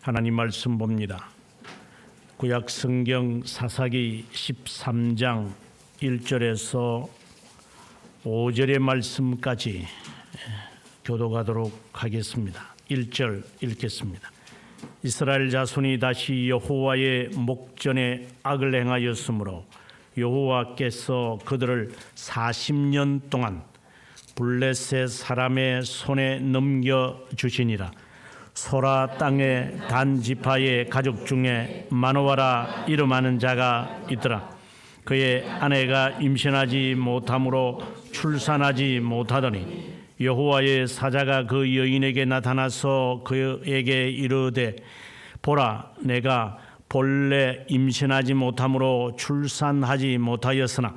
하나님 말씀 봅니다. 구약 성경 사사기 13장 1절에서 5절의 말씀까지 교독하도록 하겠습니다. 1절 읽겠습니다. 이스라엘 자손이 다시 여호와의 목전에 악을 행하였으므로 여호와께서 그들을 40년 동안 블레셋 사람의 손에 넘겨주시니라. 소라 땅의 단 지파의 가족 중에 마노아라 이름하는 자가 있더라. 그의 아내가 임신하지 못함으로 출산하지 못하더니 여호와의 사자가 그 여인에게 나타나서 그에게 이르되 보라, 내가 본래 임신하지 못함으로 출산하지 못하였으나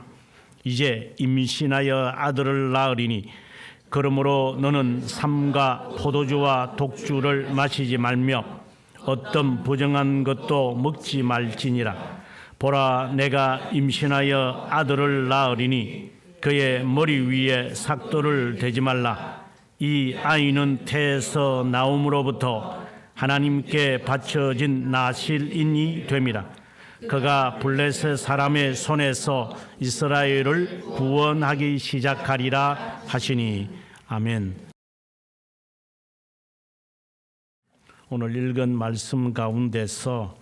이제 임신하여 아들을 낳으리니 그러므로 너는 삼가 포도주와 독주를 마시지 말며 어떤 부정한 것도 먹지 말지니라. 보라, 내가 임신하여 아들을 낳으리니 그의 머리 위에 삭도를 대지 말라. 이 아이는 태에서 나옴으로부터 하나님께 바쳐진 나실인이 됨이라. 그가 블레셋 사람의 손에서 이스라엘을 구원하기 시작하리라 하시니. 아멘. 오늘 읽은 말씀 가운데서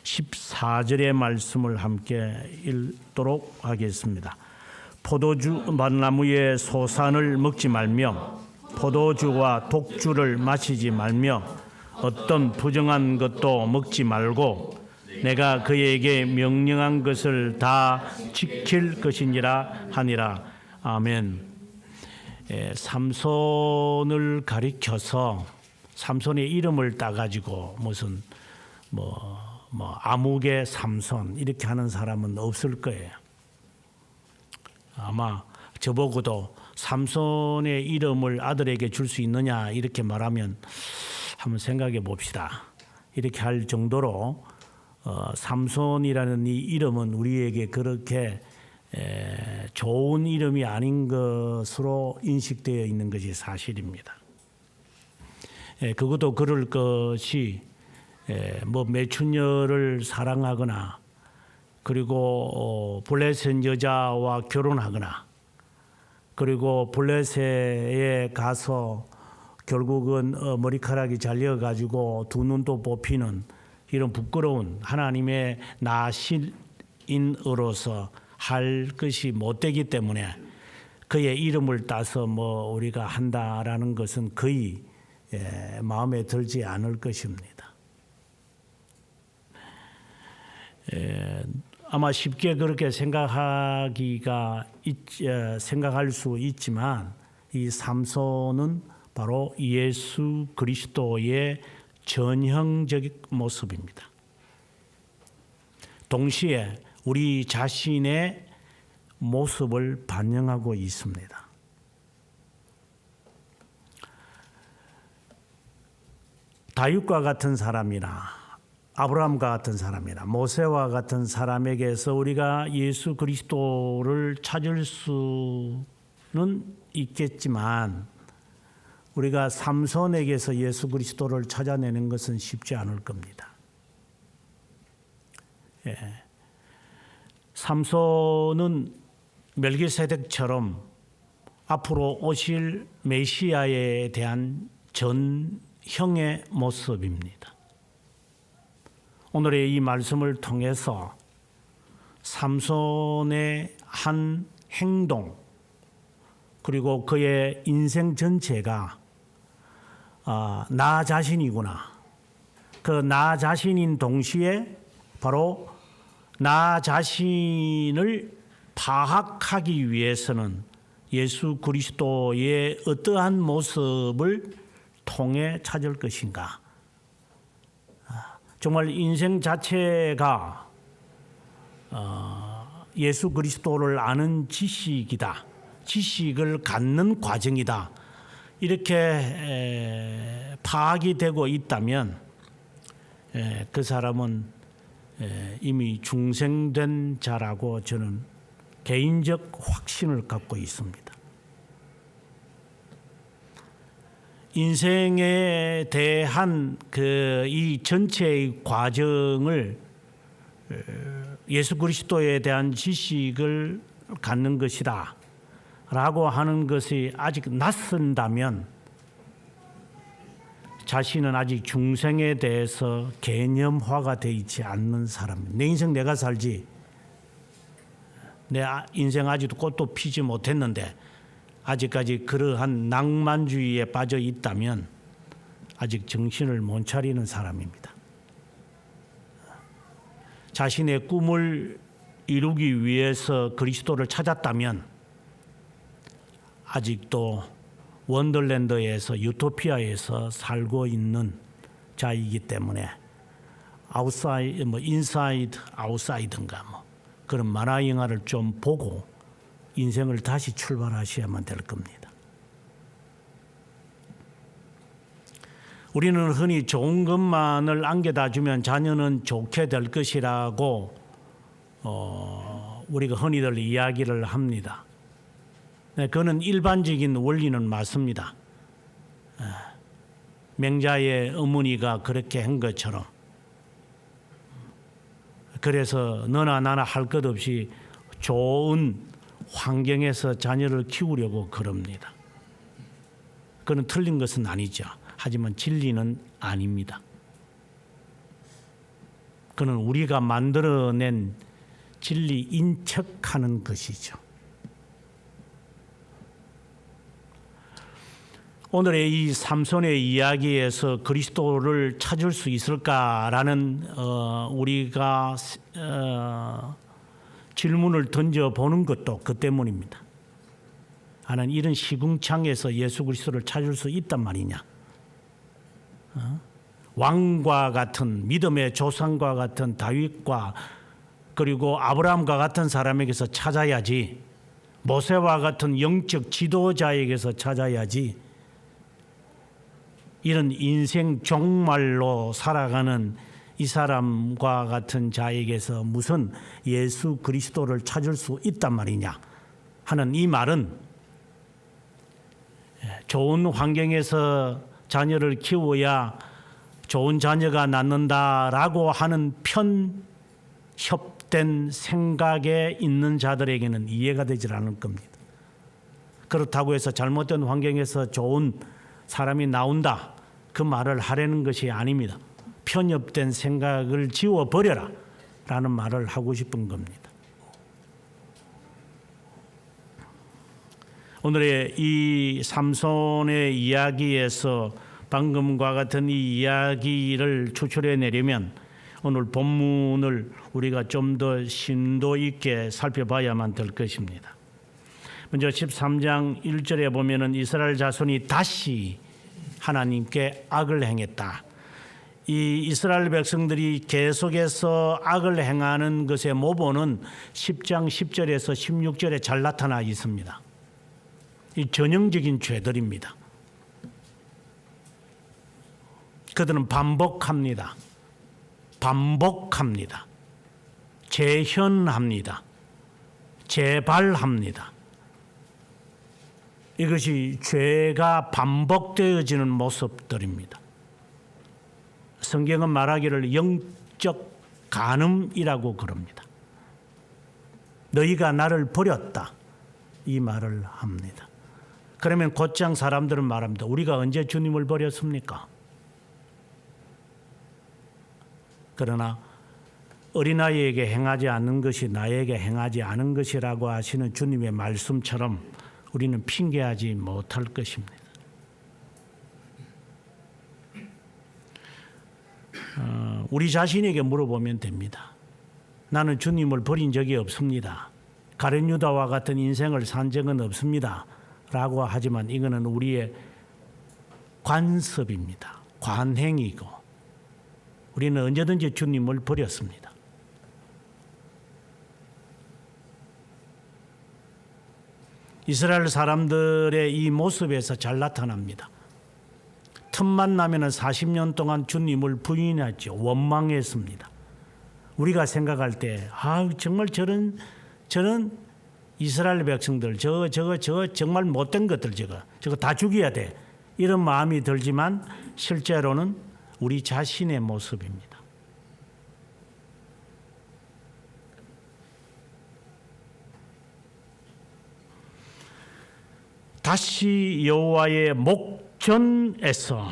14절의 말씀을 함께 읽도록 하겠습니다. 포도주나무의 소산을 먹지 말며 포도주와 독주를 마시지 말며 어떤 부정한 것도 먹지 말고 내가 그에게 명령한 것을 다 지킬 것이니라 하니라. 아멘. 삼손을 가리켜서 삼손의 이름을 따가지고 무슨 아무개 삼손 이렇게 하는 사람은 없을 거예요. 아마 저보고도 삼손의 이름을 아들에게 줄 수 있느냐 이렇게 말하면 한번 생각해 봅시다. 이렇게 할 정도로 삼손이라는 이 이름은 우리에게 그렇게 좋은 이름이 아닌 것으로 인식되어 있는 것이 사실입니다. 그것도 그럴 것이 매춘녀를 사랑하거나 그리고 블레셋 여자와 결혼하거나 그리고 블레셋에 가서 결국은 머리카락이 잘려가지고 두 눈도 뽑히는 이런 부끄러운 하나님의 나실인으로서 할 것이 못되기 때문에 그의 이름을 따서 우리가 한다라는 것은 거의 마음에 들지 않을 것입니다. 아마 쉽게 그렇게 생각할 수 있지만 이 삼손은 바로 예수 그리스도의 전형적인 모습입니다. 동시에 우리 자신의 모습을 반영하고 있습니다. 다윗과 같은 사람이나 아브라함과 같은 사람이나 모세와 같은 사람에게서 우리가 예수 그리스도를 찾을 수는 있겠지만 우리가 삼손에게서 예수 그리스도를 찾아내는 것은 쉽지 않을 겁니다. 삼손은 멜기세덱처럼 앞으로 오실 메시아에 대한 전형의 모습입니다. 오늘의 이 말씀을 통해서 삼손의 한 행동 그리고 그의 인생 전체가 나 자신이구나. 그 나 자신인 동시에 바로 나 자신을 파악하기 위해서는 예수 그리스도의 어떠한 모습을 통해 찾을 것인가. 정말 인생 자체가 예수 그리스도를 아는 지식이다. 지식을 갖는 과정이다. 이렇게 파악이 되고 있다면 그 사람은 이미 중생된 자라고 저는 개인적 확신을 갖고 있습니다. 인생에 대한 이 전체의 과정을 예수 그리스도에 대한 지식을 갖는 것이다 라고 하는 것이 아직 낯선다면 자신은 아직 중생에 대해서 개념화가 되어 있지 않는 사람입니다. 내 인생 내가 살지, 내 인생 아직도 꽃도 피지 못했는데 아직까지 그러한 낭만주의에 빠져 있다면 아직 정신을 못 차리는 사람입니다. 자신의 꿈을 이루기 위해서 그리스도를 찾았다면 아직도 원더랜드에서 유토피아에서 살고 있는 자이기 때문에 아웃사이드, 인사이드, 아웃사이드인가 그런 만화 영화를 좀 보고 인생을 다시 출발하셔야만 될 겁니다. 우리는 흔히 좋은 것만을 안겨다 주면 자녀는 좋게 될 것이라고 우리가 흔히들 이야기를 합니다. 네, 그거는 일반적인 원리는 맞습니다. 맹자의 어머니가 그렇게 한 것처럼 그래서 너나 나나 할 것 없이 좋은 환경에서 자녀를 키우려고 그럽니다. 그건 틀린 것은 아니죠. 하지만 진리는 아닙니다. 그는 우리가 만들어낸 진리인 척하는 것이죠. 오늘의 이 삼손의 이야기에서 그리스도를 찾을 수 있을까라는 우리가 질문을 던져보는 것도 그 때문입니다. 나는 이런 시궁창에서 예수 그리스도를 찾을 수 있단 말이냐. 왕과 같은 믿음의 조상과 같은 다윗과 그리고 아브라함과 같은 사람에게서 찾아야지, 모세와 같은 영적 지도자에게서 찾아야지, 이런 인생 종말로 살아가는 이 사람과 같은 자에게서 무슨 예수 그리스도를 찾을 수 있단 말이냐 하는 이 말은 좋은 환경에서 자녀를 키워야 좋은 자녀가 낳는다라고 하는 편협된 생각에 있는 자들에게는 이해가 되질 않을 겁니다. 그렇다고 해서 잘못된 환경에서 좋은 사람이 나온다, 그 말을 하려는 것이 아닙니다. 편협된 생각을 지워버려라 라는 말을 하고 싶은 겁니다. 오늘의 이 삼손의 이야기에서 방금과 같은 이 이야기를 추출해내려면 오늘 본문을 우리가 좀 더 심도 있게 살펴봐야만 될 것입니다. 먼저 13장 1절에 보면은 이스라엘 자손이 다시 하나님께 악을 행했다. 이 이스라엘 백성들이 계속해서 악을 행하는 것의 모본은 10장 10절에서 16절에 잘 나타나 있습니다. 이 전형적인 죄들입니다. 그들은 반복합니다. 재현합니다. 재발합니다. 이것이 죄가 반복되어지는 모습들입니다. 성경은 말하기를 영적 간음이라고 그럽니다. 너희가 나를 버렸다, 이 말을 합니다. 그러면 곧장 사람들은 말합니다. 우리가 언제 주님을 버렸습니까? 그러나 어린아이에게 행하지 않는 것이 나에게 행하지 않은 것이라고 하시는 주님의 말씀처럼 우리는 핑계하지 못할 것입니다. 우리 자신에게 물어보면 됩니다. 나는 주님을 버린 적이 없습니다. 가룟 유다와 같은 인생을 산 적은 없습니다. 라고 하지만 이거는 우리의 관습입니다. 관행이고 우리는 언제든지 주님을 버렸습니다. 이스라엘 사람들의 이 모습에서 잘 나타납니다. 틈만 나면 40년 동안 주님을 부인했죠. 원망했습니다. 우리가 생각할 때 정말 저런 이스라엘 백성들 저거 정말 못된 것들 저거 다 죽여야 돼, 이런 마음이 들지만 실제로는 우리 자신의 모습입니다. 다시 여호와의 목전에서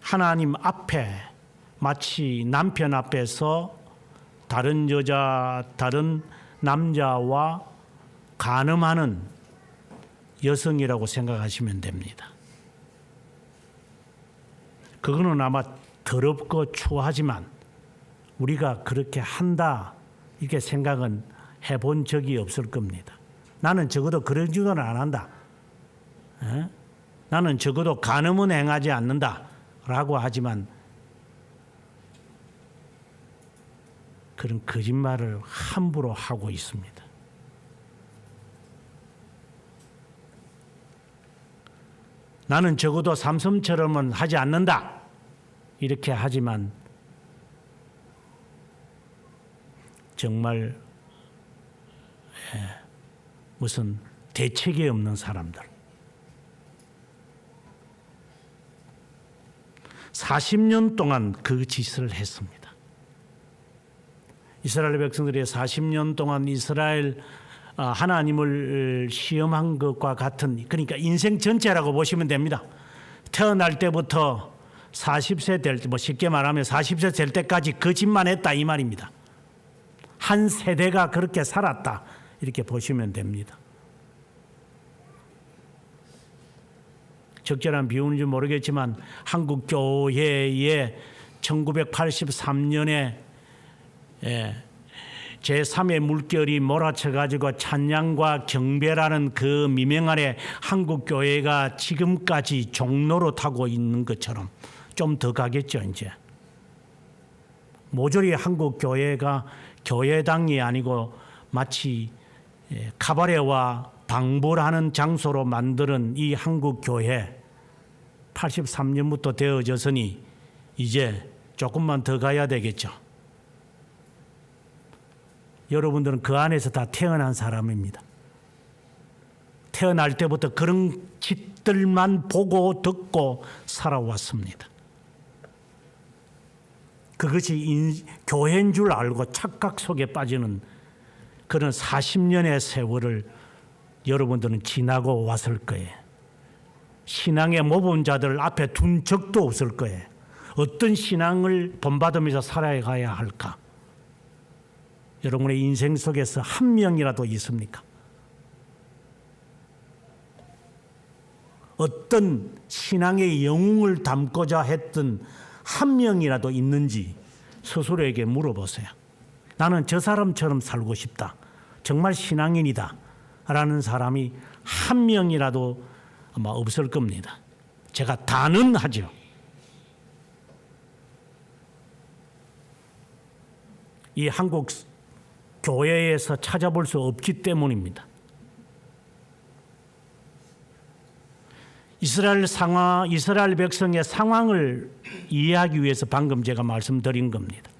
하나님 앞에 마치 남편 앞에서 다른 여자, 다른 남자와 간음하는 여성이라고 생각하시면 됩니다. 그거는 아마 더럽고 추하지만 우리가 그렇게 한다 이렇게 생각은 해본 적이 없을 겁니다. 나는 적어도 그런 짓은 안 한다. 나는 적어도 간음은 행하지 않는다 라고 하지만 그런 거짓말을 함부로 하고 있습니다. 나는 적어도 삼손처럼은 하지 않는다 이렇게 하지만 정말 무슨 대책이 없는 사람들. 40년 동안 그 짓을 했습니다. 이스라엘 백성들이 40년 동안 이스라엘 하나님을 시험한 것과 같은, 그러니까 인생 전체라고 보시면 됩니다. 태어날 때부터 40세 될 때, 쉽게 말하면 40세 될 때까지 거짓만 했다 이 말입니다. 한 세대가 그렇게 살았다 이렇게 보시면 됩니다. 적절한 비유인지 모르겠지만 한국 교회에 1983년에 제3의 물결이 몰아쳐가지고 찬양과 경배라는 그 미명 아래 한국 교회가 지금까지 종로로 타고 있는 것처럼 좀 더 가겠죠. 이제 모조리 한국 교회가 교회당이 아니고 마치 카바레와 방불하는 장소로 만드는 이 한국 교회 83년부터 되어졌으니 이제 조금만 더 가야 되겠죠. 여러분들은 그 안에서 다 태어난 사람입니다. 태어날 때부터 그런 짓들만 보고 듣고 살아왔습니다. 그것이 교회인 줄 알고 착각 속에 빠지는 그런 40년의 세월을 여러분들은 지나고 왔을 거예요. 신앙의 모범자들 앞에 둔 적도 없을 거예요. 어떤 신앙을 본받으면서 살아가야 할까? 여러분의 인생 속에서 한 명이라도 있습니까? 어떤 신앙의 영웅을 담고자 했던 한 명이라도 있는지 스스로에게 물어보세요. 나는 저 사람처럼 살고 싶다. 정말 신앙인이다. 라는 사람이 한 명이라도 아마 없을 겁니다. 제가 다는 하죠. 이 한국 교회에서 찾아볼 수 없기 때문입니다. 이스라엘 백성의 상황을 이해하기 위해서 방금 제가 말씀드린 겁니다.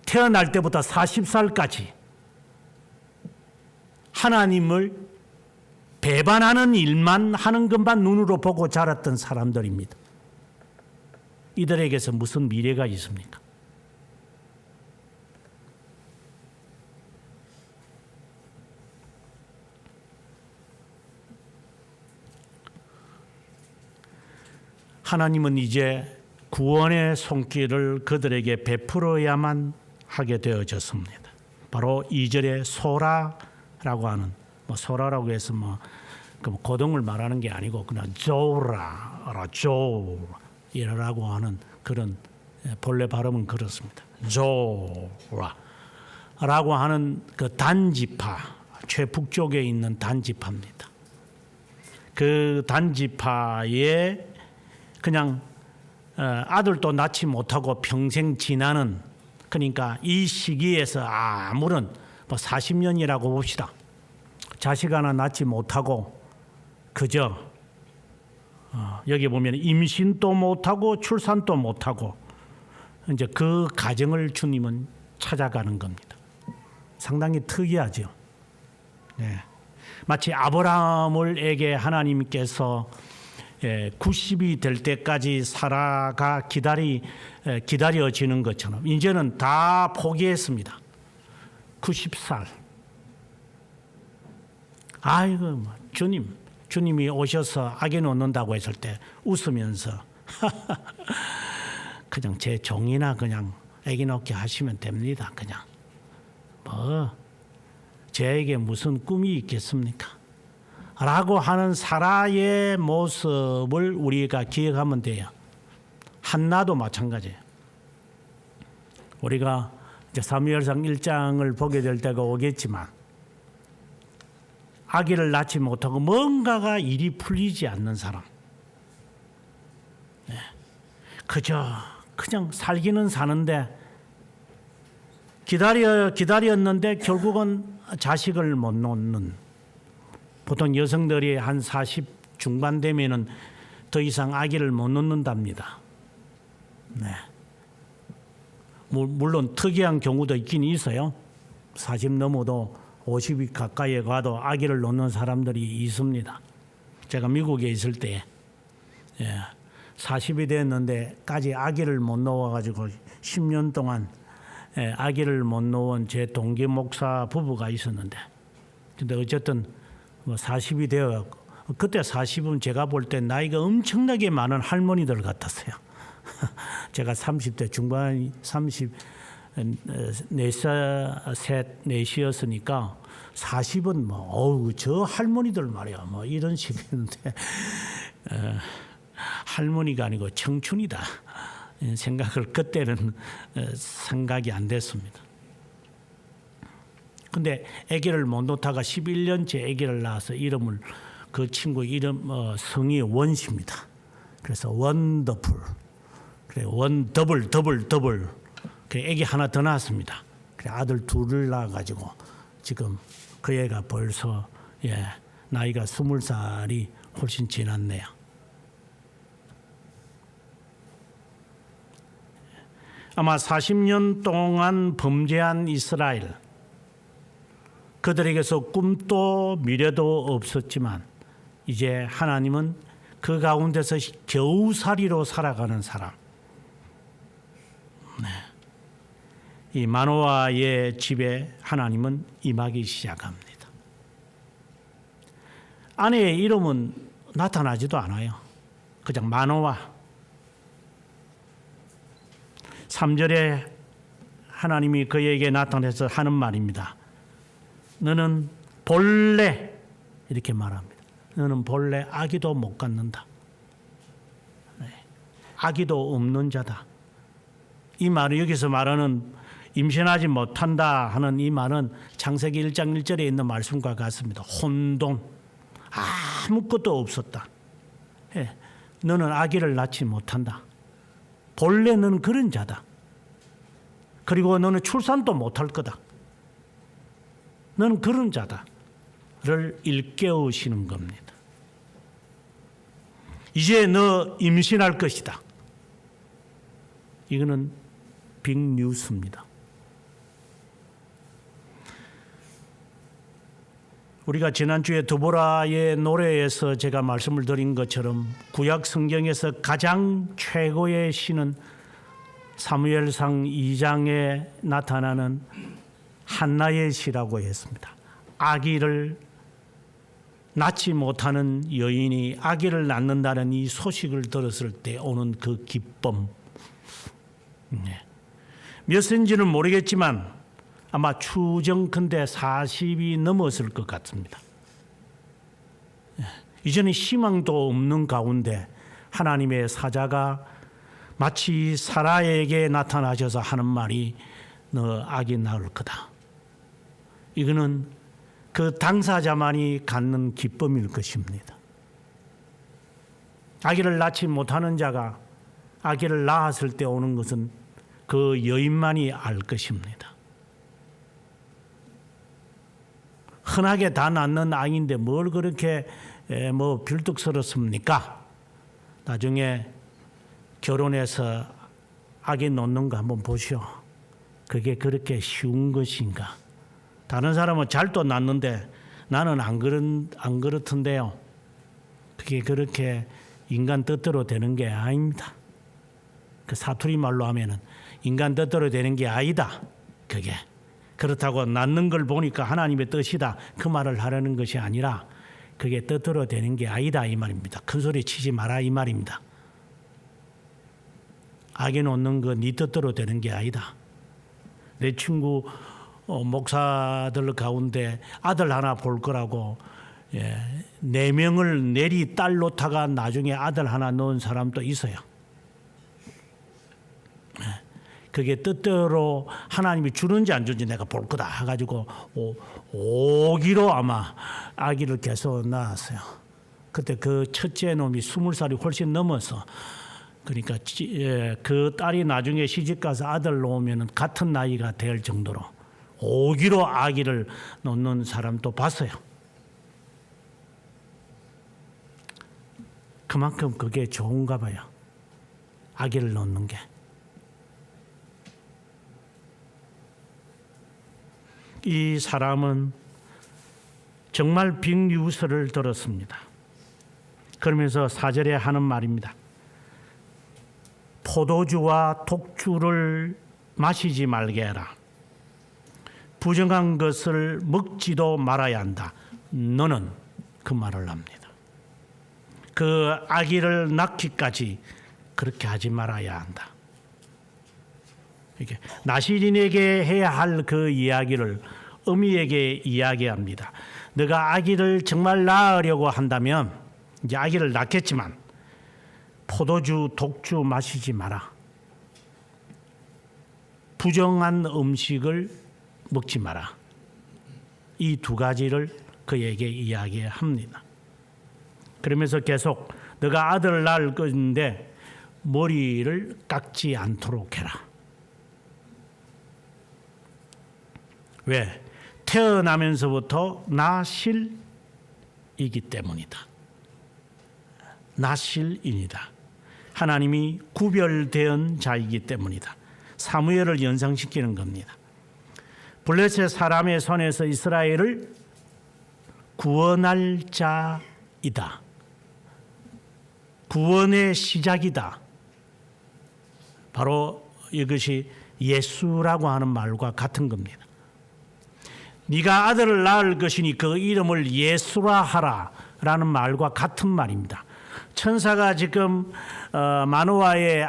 태어날 때부터 40살까지 하나님을 배반하는 일만 하는 것만 눈으로 보고 자랐던 사람들입니다. 이들에게서 무슨 미래가 있습니까? 하나님은 이제 구원의 손길을 그들에게 베풀어야만 하게 되어졌습니다. 바로 2절에 소라라고 하는, 소라라고 해서 고등을 말하는 게 아니고 그냥 조라라고 하는 그런 본래 발음은 그렇습니다. 조라라고 하는 그 단지파, 최북쪽에 있는 단지파입니다. 그 단지파에 그냥 아들도 낳지 못하고 평생 지나는, 그러니까 이 시기에서 아무런 40년이라고 봅시다. 자식 하나 낳지 못하고 그저 여기 보면 임신도 못하고 출산도 못하고 이제 그 가정을 주님은 찾아가는 겁니다. 상당히 특이하죠. 네. 마치 아브라함에게 하나님께서 90이 될 때까지 사라가 기다려지는 것처럼 이제는 다 포기했습니다. 90살. 아이고 주님이 오셔서 아기 놓는다고 했을 때 웃으면서 그냥 제 종이나 그냥 아기 놓게 하시면 됩니다. 그냥 저에게 무슨 꿈이 있겠습니까? 라고 하는 사라의 모습을 우리가 기억하면 돼요. 한나도 마찬가지예요. 우리가 이제 사무엘상 1장을 보게 될 때가 오겠지만 아기를 낳지 못하고 뭔가가 일이 풀리지 않는 사람, 그냥 살기는 사는데 기다렸는데 결국은 자식을 못 놓는, 보통 여성들이 한 40 중반 되면은 더 이상 아기를 못 놓는답니다. 물론 특이한 경우도 있긴 있어요. 40 넘어도 50이 가까이에 가도 아기를 놓는 사람들이 있습니다. 제가 미국에 있을 때 40이 됐는데까지 아기를 못 놓아가지고 10년 동안 아기를 못 놓은 제 동기 목사 부부가 있었는데, 근데 어쨌든 40이 되어, 그때 40은 제가 볼 때 나이가 엄청나게 많은 할머니들 같았어요. 제가 30대 중반 34셋이었으니까 40은 저 할머니들 말이야 이런 식이었는데 할머니가 아니고 청춘이다 생각을 그때는 생각이 안 됐습니다. 근데 아기를 못 놓다가 11년째 아기를 낳아서 이름을, 그 친구 이름 성이 원시입니다. 그래서 원더풀, 그래 더블 그 아기 하나 더 낳았습니다. 그래 아들 둘을 낳아가지고 지금 그 애가 벌써 나이가 20살이 훨씬 지났네요. 아마 40년 동안 범죄한 이스라엘, 그들에게서 꿈도 미래도 없었지만 이제 하나님은 그 가운데서 겨우살이로 살아가는 사람, 이 마노아의 집에 하나님은 임하기 시작합니다. 아내의 이름은 나타나지도 않아요. 그냥 마노아. 3절에 하나님이 그에게 나타나서 하는 말입니다. 너는 본래, 이렇게 말합니다. 너는 본래 아기도 못 갖는다. 아기도 없는 자다. 이 말은, 여기서 말하는 임신하지 못한다 하는 이 말은 창세기 1장 1절에 있는 말씀과 같습니다. 혼돈, 아무것도 없었다. 너는 아기를 낳지 못한다. 본래 너는 그런 자다. 그리고 너는 출산도 못할 거다. 너는 그런 자다를 일깨우시는 겁니다. 이제 너 임신할 것이다. 이거는 빅뉴스입니다. 우리가 지난주에 드보라의 노래에서 제가 말씀을 드린 것처럼 구약 성경에서 가장 최고의 시는 사무엘상 2장에 나타나는 한나의 시라고 했습니다. 아기를 낳지 못하는 여인이 아기를 낳는다는 이 소식을 들었을 때 오는 그 기쁨. 몇 세인지는 모르겠지만 아마 추정컨대 40이 넘었을 것 같습니다. 이제는 희망도 없는 가운데 하나님의 사자가 마치 사라에게 나타나셔서 하는 말이 너 아기 낳을 거다. 이거는 그 당사자만이 갖는 기쁨일 것입니다. 아기를 낳지 못하는 자가 아기를 낳았을 때 오는 것은 그 여인만이 알 것입니다. 흔하게 다 낳는 아이인데 뭘 그렇게 빌뚝스럽습니까? 나중에 결혼해서 아기 놓는 거 한번 보시오. 그게 그렇게 쉬운 것인가? 다른 사람은 잘도 낳는데 나는 안 그렇던데요. 그게 그렇게 인간 뜻대로 되는 게 아닙니다. 그 사투리 말로 하면은 인간 뜻대로 되는 게 아니다. 그게 그렇다고 낳는 걸 보니까 하나님의 뜻이다. 그 말을 하려는 것이 아니라 그게 뜻대로 되는 게 아니다 이 말입니다. 큰 소리 치지 마라 이 말입니다. 아기 놓는 거 네 뜻대로 되는 게 아니다. 내 친구 목사들 가운데 아들 하나 볼 거라고 4명을 내리 딸 놓다가 나중에 아들 하나 낳은 사람도 있어요. 그게 뜻대로 하나님이 주는지 안 주는지 내가 볼 거다 해가지고 5기로 아마 아기를 계속 낳았어요. 그때 그 첫째 놈이 20살이 훨씬 넘어서 그러니까 그 딸이 나중에 시집가서 아들 놓으면 같은 나이가 될 정도로 5기로 아기를 놓는 사람도 봤어요. 그만큼 그게 좋은가 봐요. 아기를 놓는 게. 이 사람은 정말 빅뉴스를 들었습니다. 그러면서 4절에 하는 말입니다. 포도주와 독주를 마시지 말게 해라. 부정한 것을 먹지도 말아야 한다. 너는 그 말을 합니다. 그 아기를 낳기까지 그렇게 하지 말아야 한다. 이게 나시린에게 해야 할 그 이야기를 어미에게 이야기합니다. 너가 아기를 정말 낳으려고 한다면 이제 아기를 낳겠지만 포도주, 독주 마시지 마라. 부정한 음식을 먹지 마라. 이 2가지를 그에게 이야기합니다. 그러면서 계속 너가 아들을 낳을 건데 머리를 깎지 않도록 해라. 왜? 태어나면서부터 나실이기 때문이다. 나실인이다. 하나님이 구별된 자이기 때문이다. 사무엘을 연상시키는 겁니다. 블레셋 사람의 손에서 이스라엘을 구원할 자이다. 구원의 시작이다. 바로 이것이 예수라고 하는 말과 같은 겁니다. 네가 아들을 낳을 것이니 그 이름을 예수라 하라 라는 말과 같은 말입니다. 천사가 지금 마노아의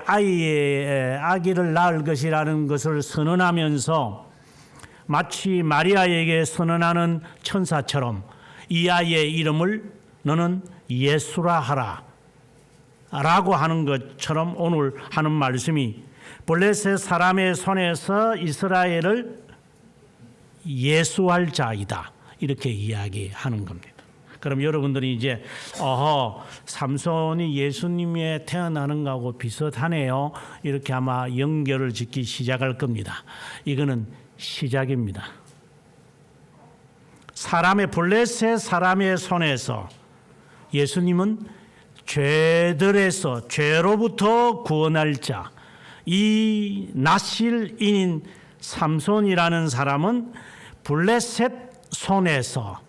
아기를 낳을 것이라는 것을 선언하면서 마치 마리아에게 선언하는 천사처럼 이 아이의 이름을 너는 예수라 하라 라고 하는 것처럼 오늘 하는 말씀이 블레셋 사람의 손에서 이스라엘을 예수할 자이다. 이렇게 이야기하는 겁니다. 그럼 여러분들이 이제 삼손이 예수님의 태어나는 거하고 비슷하네요. 이렇게 아마 연결을 짓기 시작할 겁니다. 이거는 시작입니다. 블레셋 사람의 손에서 예수님은 죄로부터 구원할 자, 이 나실인인 삼손이라는 사람은 블레셋 손에서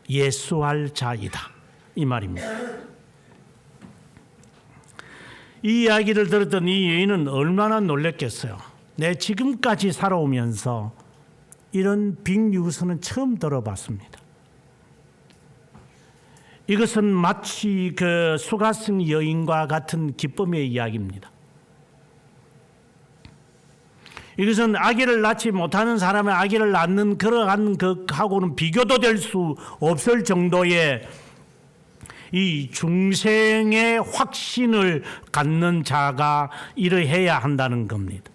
예수할 자이다. 이 말입니다. 이 이야기를 들었던 이 여인은 얼마나 놀랐겠어요. 내 지금까지 살아오면서 이런 빅뉴스는 처음 들어봤습니다. 이것은 마치 그 수가성 여인과 같은 기쁨의 이야기입니다. 이것은 아기를 낳지 못하는 사람의 아기를 낳는 그러한 것하고는 비교도 될 수 없을 정도의 이 중생의 확신을 갖는 자가 이러해야 한다는 겁니다.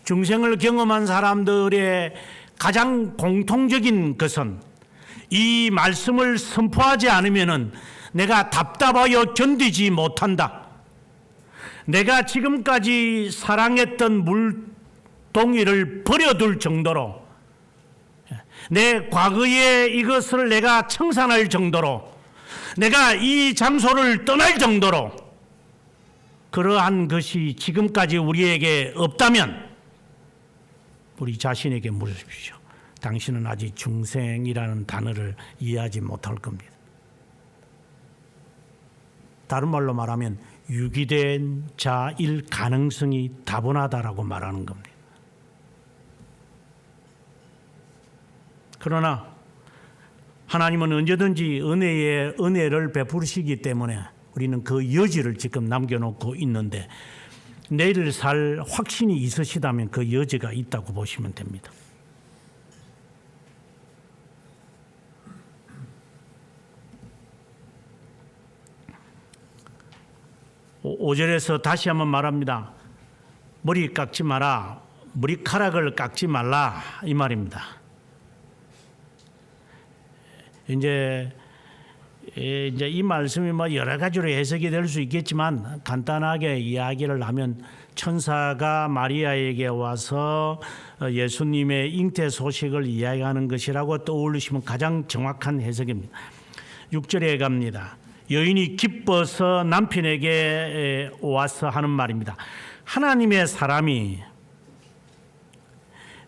중생을 경험한 사람들의 가장 공통적인 것은 이 말씀을 선포하지 않으면 내가 답답하여 견디지 못한다. 내가 지금까지 사랑했던 물동이를 버려둘 정도로 내 과거에 이것을 내가 청산할 정도로 내가 이 장소를 떠날 정도로 그러한 것이 지금까지 우리에게 없다면 우리 자신에게 물으십시오. 당신은 아직 중생이라는 단어를 이해하지 못할 겁니다. 다른 말로 말하면 유기된 자일 가능성이 다분하다라고 말하는 겁니다. 그러나 하나님은 언제든지 은혜를 베푸시기 때문에 우리는 그 여지를 지금 남겨놓고 있는데, 내일 살 확신이 있으시다면 그 여지가 있다고 보시면 됩니다. 5절에서 다시 한번 말합니다. 머리 깎지 마라, 머리카락을 깎지 말라, 이 말입니다. 이제 이 말씀이 여러 가지로 해석이 될 수 있겠지만, 간단하게 이야기를 하면 천사가 마리아에게 와서 예수님의 잉태 소식을 이야기하는 것이라고 떠올리시면 가장 정확한 해석입니다. 6절에 갑니다. 여인이 기뻐서 남편에게 와서 하는 말입니다. 하나님의 사람이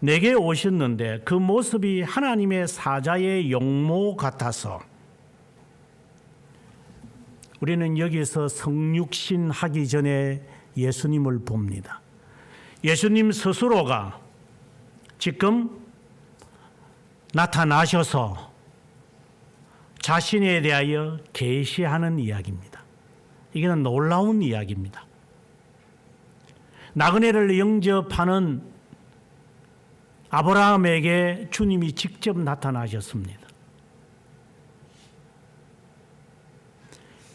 내게 오셨는데 그 모습이 하나님의 사자의 용모 같아서. 우리는 여기서 성육신 하기 전에 예수님을 봅니다. 예수님 스스로가 지금 나타나셔서 자신에 대하여 계시하는 이야기입니다. 이거는 놀라운 이야기입니다. 나그네를 영접하는 아브라함에게 주님이 직접 나타나셨습니다.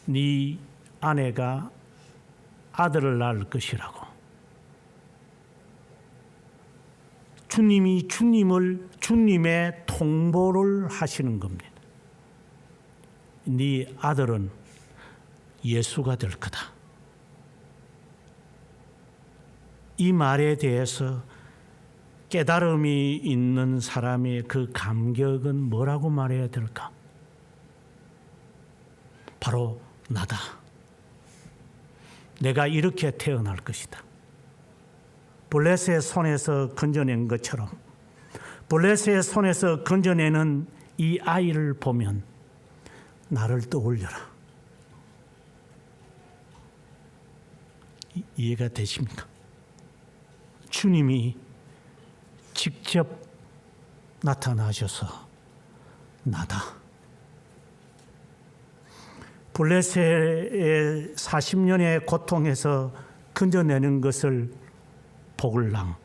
네 아내가 아들을 낳을 것이라고. 주님이 주님의 통보를 하시는 겁니다. 네 아들은 예수가 될 거다. 이 말에 대해서 깨달음이 있는 사람의 그 감격은 뭐라고 말해야 될까? 바로 나다. 내가 이렇게 태어날 것이다. 블레셋의 손에서 건져낸 것처럼 블레셋의 손에서 건져내는 이 아이를 보면 나를 떠올려라. 이해가 되십니까? 주님이 직접 나타나셔서 나다. 블레셋의 40년의 고통에서 건져내는 것을 보글랑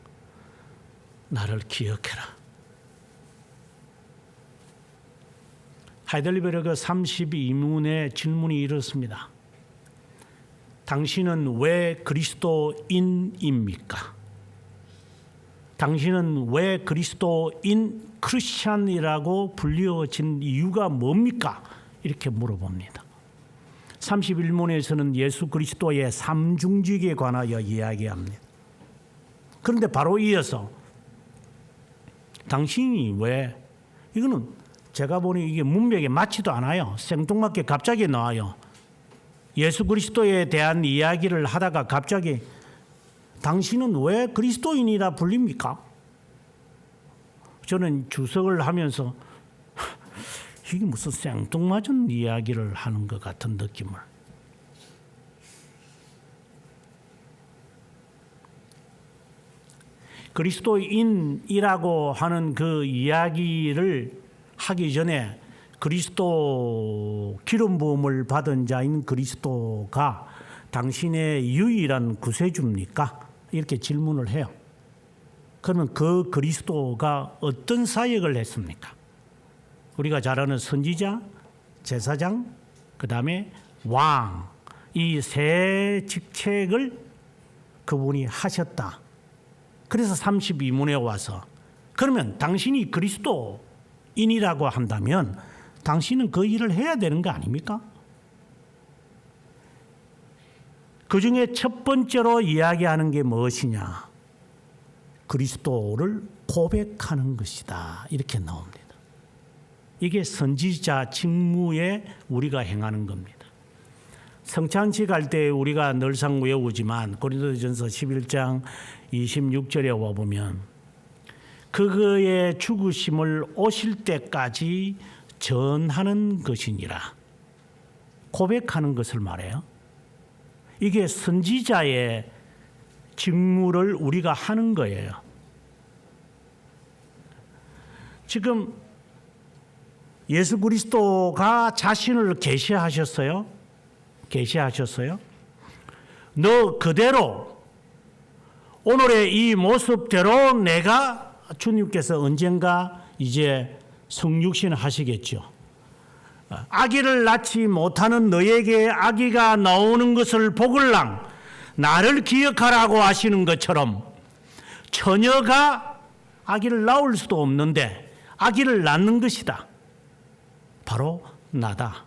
나를 기억해라. 하이델베르그 32문의 질문이 이렇습니다. 당신은 왜 그리스도인입니까? 당신은 왜 그리스도인 크리스찬이라고 불리워진 이유가 뭡니까? 이렇게 물어봅니다. 31문에서는 예수 그리스도의 삼중직에 관하여 이야기합니다. 그런데 바로 이어서 당신이 왜, 이거는 제가 보니 이게 문맥에 맞지도 않아요. 생뚱맞게 갑자기 나와요. 예수 그리스도에 대한 이야기를 하다가 갑자기 당신은 왜 그리스도인이라 불립니까? 저는 주석을 하면서 이게 무슨 생뚱맞은 이야기를 하는 것 같은 느낌을. 그리스도인이라고 하는 그 이야기를 하기 전에 그리스도 기름 부음을 받은 자인 그리스도가 당신의 유일한 구세주입니까? 이렇게 질문을 해요. 그러면 그 그리스도가 어떤 사역을 했습니까? 우리가 잘 아는 선지자, 제사장, 그 다음에 왕, 이 세 직책을 그분이 하셨다. 그래서 32문에 와서 그러면 당신이 그리스도인이라고 한다면 당신은 그 일을 해야 되는 거 아닙니까? 그 중에 첫 번째로 이야기하는 게 무엇이냐? 그리스도를 고백하는 것이다. 이렇게 나옵니다. 이게 선지자 직무에 우리가 행하는 겁니다. 성찬식 할 때 우리가 늘상 외우지만 고린도전서 11장 26절에 와보면 그의 죽으심을 오실 때까지 전하는 것이니라. 고백하는 것을 말해요. 이게 선지자의 직무를 우리가 하는 거예요. 지금 예수 그리스도가 자신을 계시하셨어요. 너 그대로 오늘의 이 모습대로 내가 주님께서 언젠가 이제 성육신 하시겠죠. 아기를 낳지 못하는 너에게 아기가 나오는 것을 보글랑 나를 기억하라고 하시는 것처럼 처녀가 아기를 낳을 수도 없는데 아기를 낳는 것이다. 바로 나다.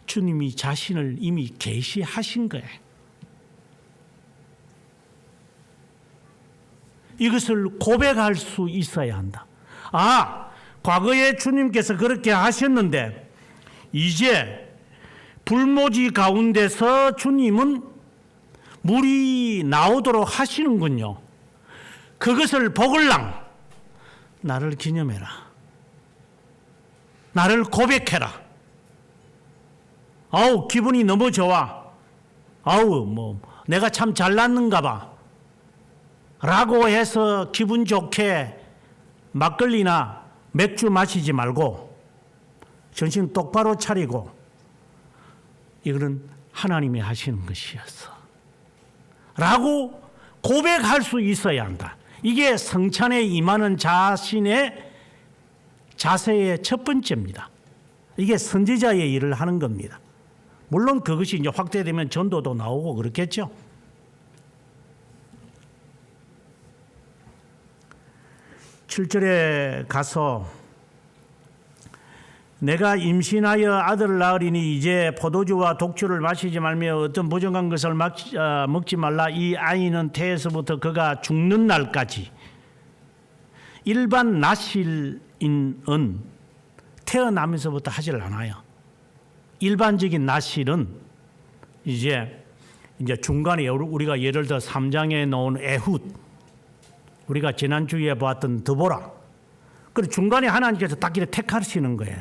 주님이 자신을 이미 계시하신 거예요. 이것을 고백할 수 있어야 한다. 과거에 주님께서 그렇게 하셨는데 이제 불모지 가운데서 주님은 물이 나오도록 하시는군요. 그것을 보글랑 나를 기념해라. 나를 고백해라. 기분이 너무 좋아. 내가 참 잘났는가 봐. 라고 해서 기분 좋게 막걸리나 맥주 마시지 말고 정신 똑바로 차리고 이거는 하나님이 하시는 것이었어. 라고 고백할 수 있어야 한다. 이게 성찬에 임하는 자신의 자세의 첫 번째입니다. 이게 선지자의 일을 하는 겁니다. 물론 그것이 이제 확대되면 전도도 나오고 그렇겠죠. (7절에) 가서 내가 임신하여 아들을 낳으리니 이제 포도주와 독주를 마시지 말며 어떤 부정한 것을 먹지 말라. 이 아이는 태에서부터 그가 죽는 날까지. 일반 나실인은 태어나면서부터 하질 않아요. 일반적인 나실은 이제 중간에 우리가 예를 들어 3장에 나온 에훗, 우리가 지난주에 보았던 드보라, 그리고 중간에 하나님께서 딱 이렇게 택하시는 거예요.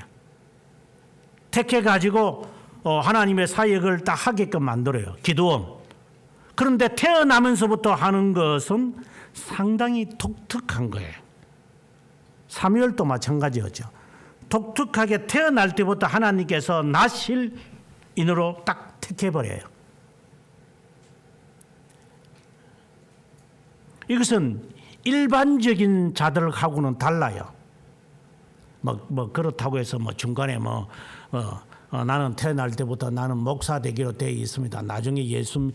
택해가지고 하나님의 사역을 딱 하게끔 만들어요. 기드온. 그런데 태어나면서부터 하는 것은 상당히 독특한 거예요. 사무엘도 마찬가지였죠. 독특하게 태어날 때부터 하나님께서 나실인으로 딱 택해버려요. 이것은 일반적인 자들하고는 달라요. 그렇다고 해서 중간에 나는 태어날 때부터 나는 목사 되기로 되어 있습니다. 나중에 예수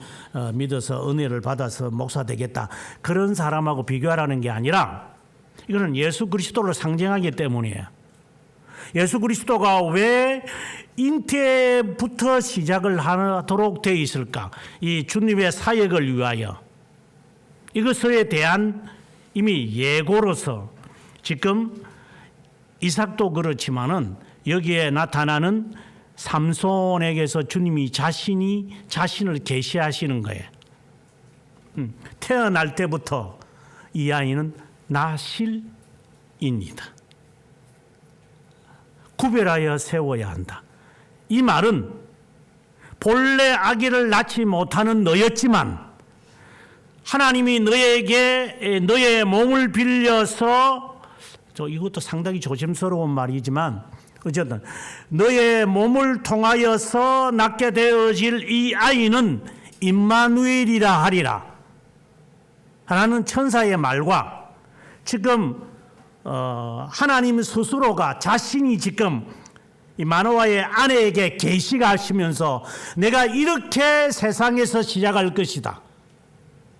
믿어서 은혜를 받아서 목사 되겠다. 그런 사람하고 비교하라는 게 아니라 이거는 예수 그리스도를 상징하기 때문이에요. 예수 그리스도가 왜 잉태부터 시작을 하도록 되어 있을까? 이 주님의 사역을 위하여. 이것에 대한 이미 예고로서 지금 이삭도 그렇지만은 여기에 나타나는 삼손에게서 주님이 자신을 계시하시는 거예요. 태어날 때부터 이 아이는 나실입니다. 구별하여 세워야 한다. 이 말은 본래 아기를 낳지 못하는 너였지만 하나님이 너에게 너의 몸을 빌려서, 이것도 상당히 조심스러운 말이지만 어쨌든 너의 몸을 통하여서 낳게 되어질 이 아이는 임마누엘이라 하리라 라는 천사의 말과 지금 하나님 스스로가 자신이 지금 이 마노아의 아내에게 계시가 하시면서 내가 이렇게 세상에서 시작할 것이다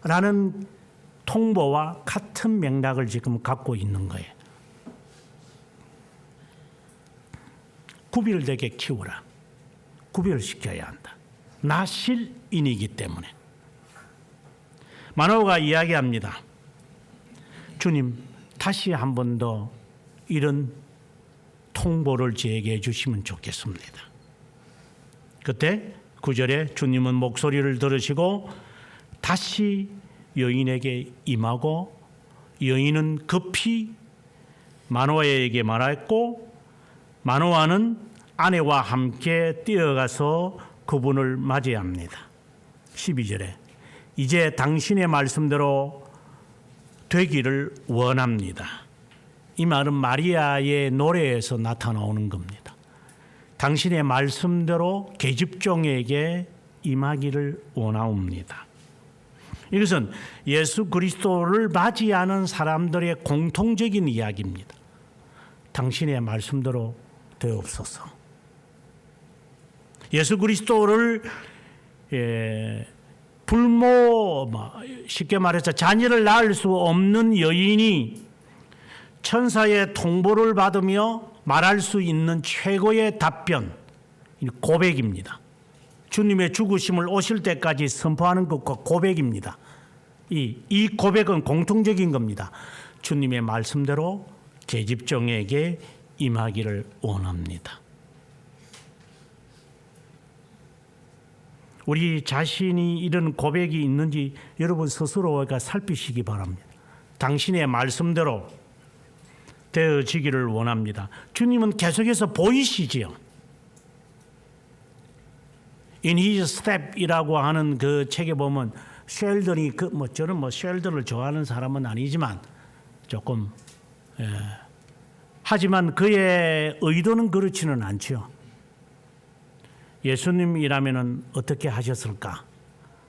라는 통보와 같은 맥락을 지금 갖고 있는 거예요. 구별되게 키우라. 구별시켜야 한다. 나실인이기 때문에. 마노아가 이야기합니다. 주님, 다시 한 번 더 이런 통보를 제게 해주시면 좋겠습니다. 그때 9절에 주님은 목소리를 들으시고 다시 여인에게 임하고 여인은 급히 마노아에게 말했고 마노아는 아내와 함께 뛰어가서 그분을 맞이합니다. 12절에 이제 당신의 말씀대로 되기를 원합니다. 이 말은 마리아의 노래에서 나타나오는 겁니다. 당신의 말씀대로 계집종에게 임하기를 원하옵니다. 이것은 예수 그리스도를 맞이하는 사람들의 공통적인 이야기입니다. 당신의 말씀대로 되옵소서. 예수 그리스도를 쉽게 말해서 자녀를 낳을 수 없는 여인이 천사의 통보를 받으며 말할 수 있는 최고의 답변, 고백입니다. 주님의 죽으심을 오실 때까지 선포하는 것과 고백입니다. 이 고백은 공통적인 겁니다. 주님의 말씀대로 계집종에게 임하기를 원합니다. 우리 자신이 이런 고백이 있는지 여러분 스스로가 살피시기 바랍니다. 당신의 말씀대로 되어지기를 원합니다. 주님은 계속해서 보이시지요. In His Step이라고 하는 그 책에 보면 쉘던이 저는 쉘던을 좋아하는 사람은 아니지만 조금 하지만 그의 의도는 그렇지는 않죠. 예수님이라면은 어떻게 하셨을까?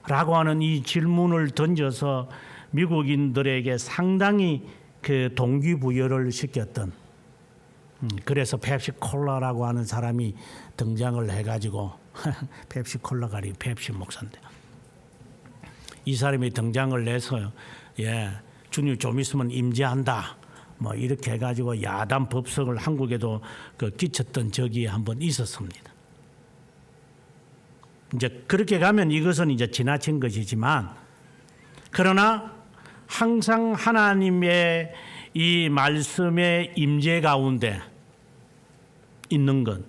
라고 하는 이 질문을 던져서 미국인들에게 상당히 그 동기부여를 시켰던, 그래서 펩시콜라라고 하는 사람이 등장을 해가지고 펩시콜라가 아니고 펩시 목사인데 이 사람이 등장을 해서 주님 좀 있으면 임재한다 이렇게 해가지고 야단 법석을 한국에도 끼쳤던 적이 한번 있었습니다. 이제 그렇게 가면 이것은 이제 지나친 것이지만, 그러나 항상 하나님의 이 말씀의 임재 가운데 있는 것,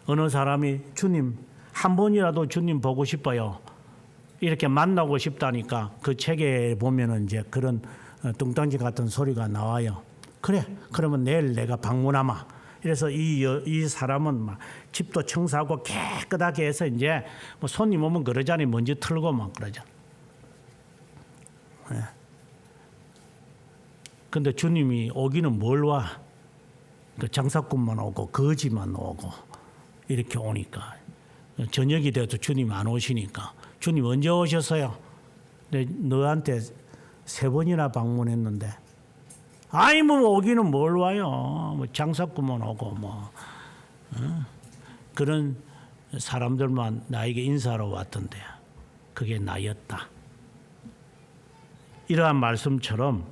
어느 사람이 주님 한 번이라도 주님 보고 싶어요 이렇게 만나고 싶다니까 그 책에 보면은 이제 그런 뚱딴지 같은 소리가 나와요. 그래, 그러면 내일 내가 방문하마. 그래서 이 사람은 막 집도 청소하고 깨끗하게 해서 이제 손님 오면 그러잖아요. 먼지 털고 막 그러죠. 근데 주님이 오기는 뭘 와? 그 장사꾼만 오고 거지만 오고 이렇게 오니까 저녁이 돼도 주님 안 오시니까 주님 언제 오셨어요? 너한테 3번이나 방문했는데 아이 오기는 뭘 와요? 장사꾼만 오고 그런 사람들만 나에게 인사하러 왔던데 그게 나였다. 이러한 말씀처럼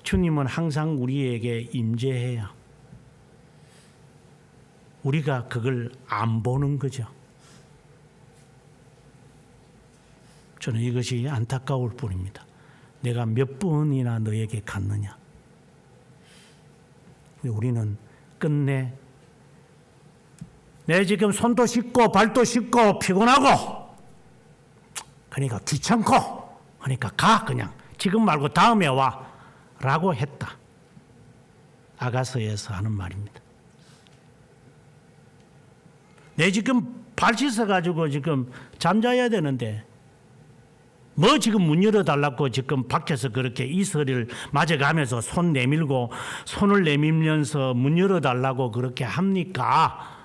주님은 항상 우리에게 임재해요. 우리가 그걸 안 보는 거죠. 저는 이것이 안타까울 뿐입니다. 내가 몇 번이나 너에게 갔느냐. 우리는 끝내 내 지금 손도 씻고 발도 씻고 피곤하고 그러니까 귀찮고 그러니까 가 그냥 지금 말고 다음에 와 라고 했다. 아가서에서 하는 말입니다. 내 지금 발 씻어가지고 지금 잠자야 되는데 지금 문 열어달라고 지금 밖에서 그렇게 이슬을 맞아가면서 손을 내밀면서 문 열어달라고 그렇게 합니까?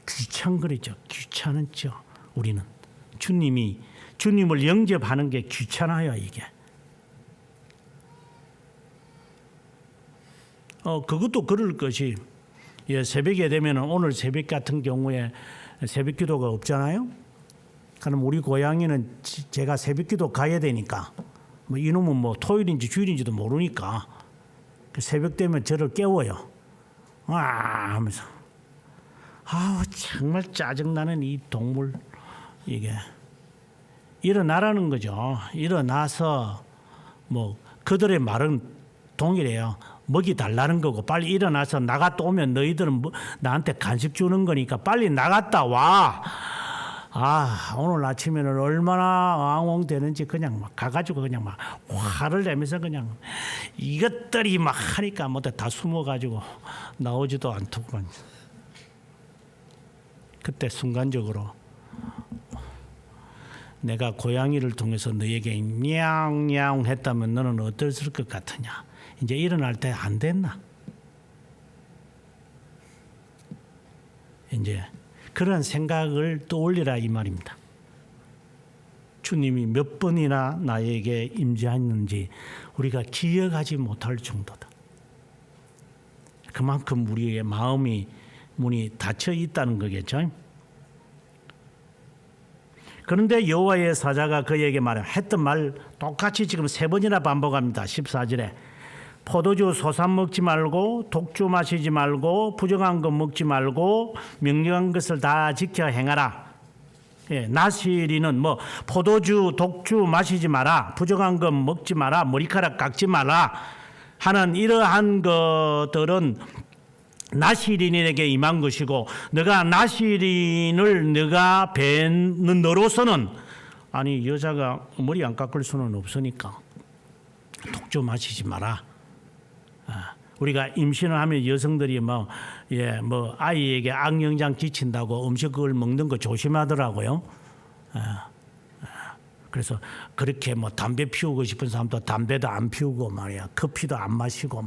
귀찮거리죠. 귀찮죠. 우리는 주님을 영접하는 게 귀찮아요. 이게 그것도 그럴 것이 새벽에 되면 오늘 새벽 같은 경우에 새벽 기도가 없잖아요. 그럼 우리 고양이는 제가 새벽 기도 가야 되니까 이놈은 토요일인지 주일인지도 모르니까 새벽 되면 저를 깨워요. 하면서 정말 짜증나는 이 동물 이게 일어나라는 거죠. 일어나서 그들의 말은 동일해요. 먹이 달라는 거고 빨리 일어나서 나갔다 오면 너희들은 나한테 간식 주는 거니까 빨리 나갔다 와. 오늘 아침에는 얼마나 엉엉대는지 그냥 막 가가지고 그냥 막 화를 내면서 그냥 이것들이 막 하니까 뭐 다 숨어가지고 나오지도 않더구만. 그때 순간적으로 내가 고양이를 통해서 너에게 냥냥 했다면 너는 어떨 것 같으냐. 이제 일어날 때 안 됐나? 이제 그런 생각을 떠올리라 이 말입니다. 주님이 몇 번이나 나에게 임재했는지 우리가 기억하지 못할 정도다. 그만큼 우리의 마음이 문이 닫혀 있다는 거겠죠. 그런데 여호와의 사자가 그에게 했던 말 똑같이 지금 3번이나 반복합니다. 14절에 포도주 소산 먹지 말고 독주 마시지 말고 부정한 것 먹지 말고 명령한 것을 다 지켜 행하라. 나시리는 포도주 독주 마시지 마라, 부정한 것 먹지 마라, 머리카락 깎지 마라 하는 이러한 것들은 나시린에게 임한 것이고, 너가 나시린을 너가 뵙는 너로서는 여자가 머리 안 깎을 수는 없으니까 독주 마시지 마라. 우리가 임신을 하면 여성들이 아이에게 악영향 끼친다고 음식 그걸 먹는 거 조심하더라고요. 그래서 그렇게 담배 피우고 싶은 사람도 담배도 안 피우고 말이야, 커피도 안 마시고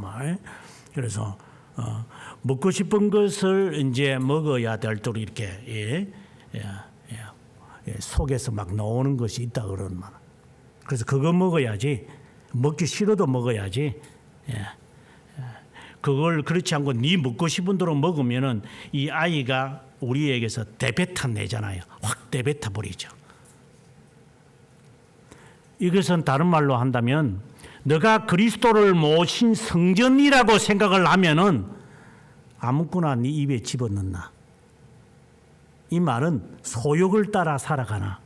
그래서 먹고 싶은 것을 이제 먹어야 될 도록 이렇게 속에서 막 나오는 것이 있다 그러는 말. 그래서 그거 먹어야지, 먹기 싫어도 먹어야지. 그걸 그렇지 않고 네 먹고 싶은 대로 먹으면은 이 아이가 우리에게서 내뱉어 내잖아요. 확 내뱉어 버리죠. 이것은 다른 말로 한다면 너가 그리스도를 모신 성전이라고 생각을 하면은 아무거나 네 입에 집어넣나. 이 말은 소욕을 따라 살아가나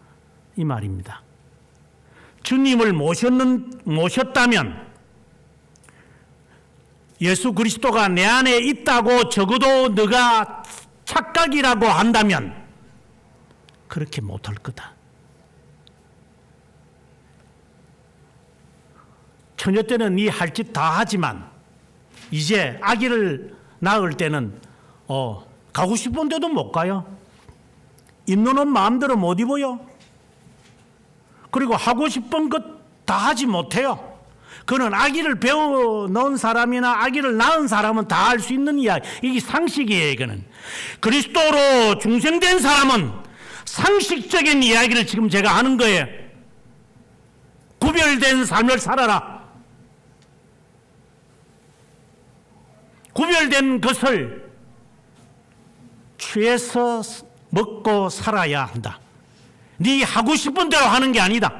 이 말입니다. 주님을 모셨다면 예수 그리스도가 내 안에 있다고 적어도 너가 착각이라고 한다면 그렇게 못할 거다. 처녀 때는 네 할 짓 다 하지만 이제 아기를 낳을 때는 가고 싶은 데도 못 가요. 입는 마음대로 못 입어요. 그리고 하고 싶은 것 다 하지 못해요. 그는 아기를 배워 넣은 사람이나 아기를 낳은 사람은 다 할 수 있는 이야기. 이게 상식이에요. 이거는 그리스도로 중생된 사람은 상식적인 이야기를 지금 제가 하는 거예요. 구별된 삶을 살아라. 구별된 것을 취해서 먹고 살아야 한다. 네 하고 싶은 대로 하는 게 아니다.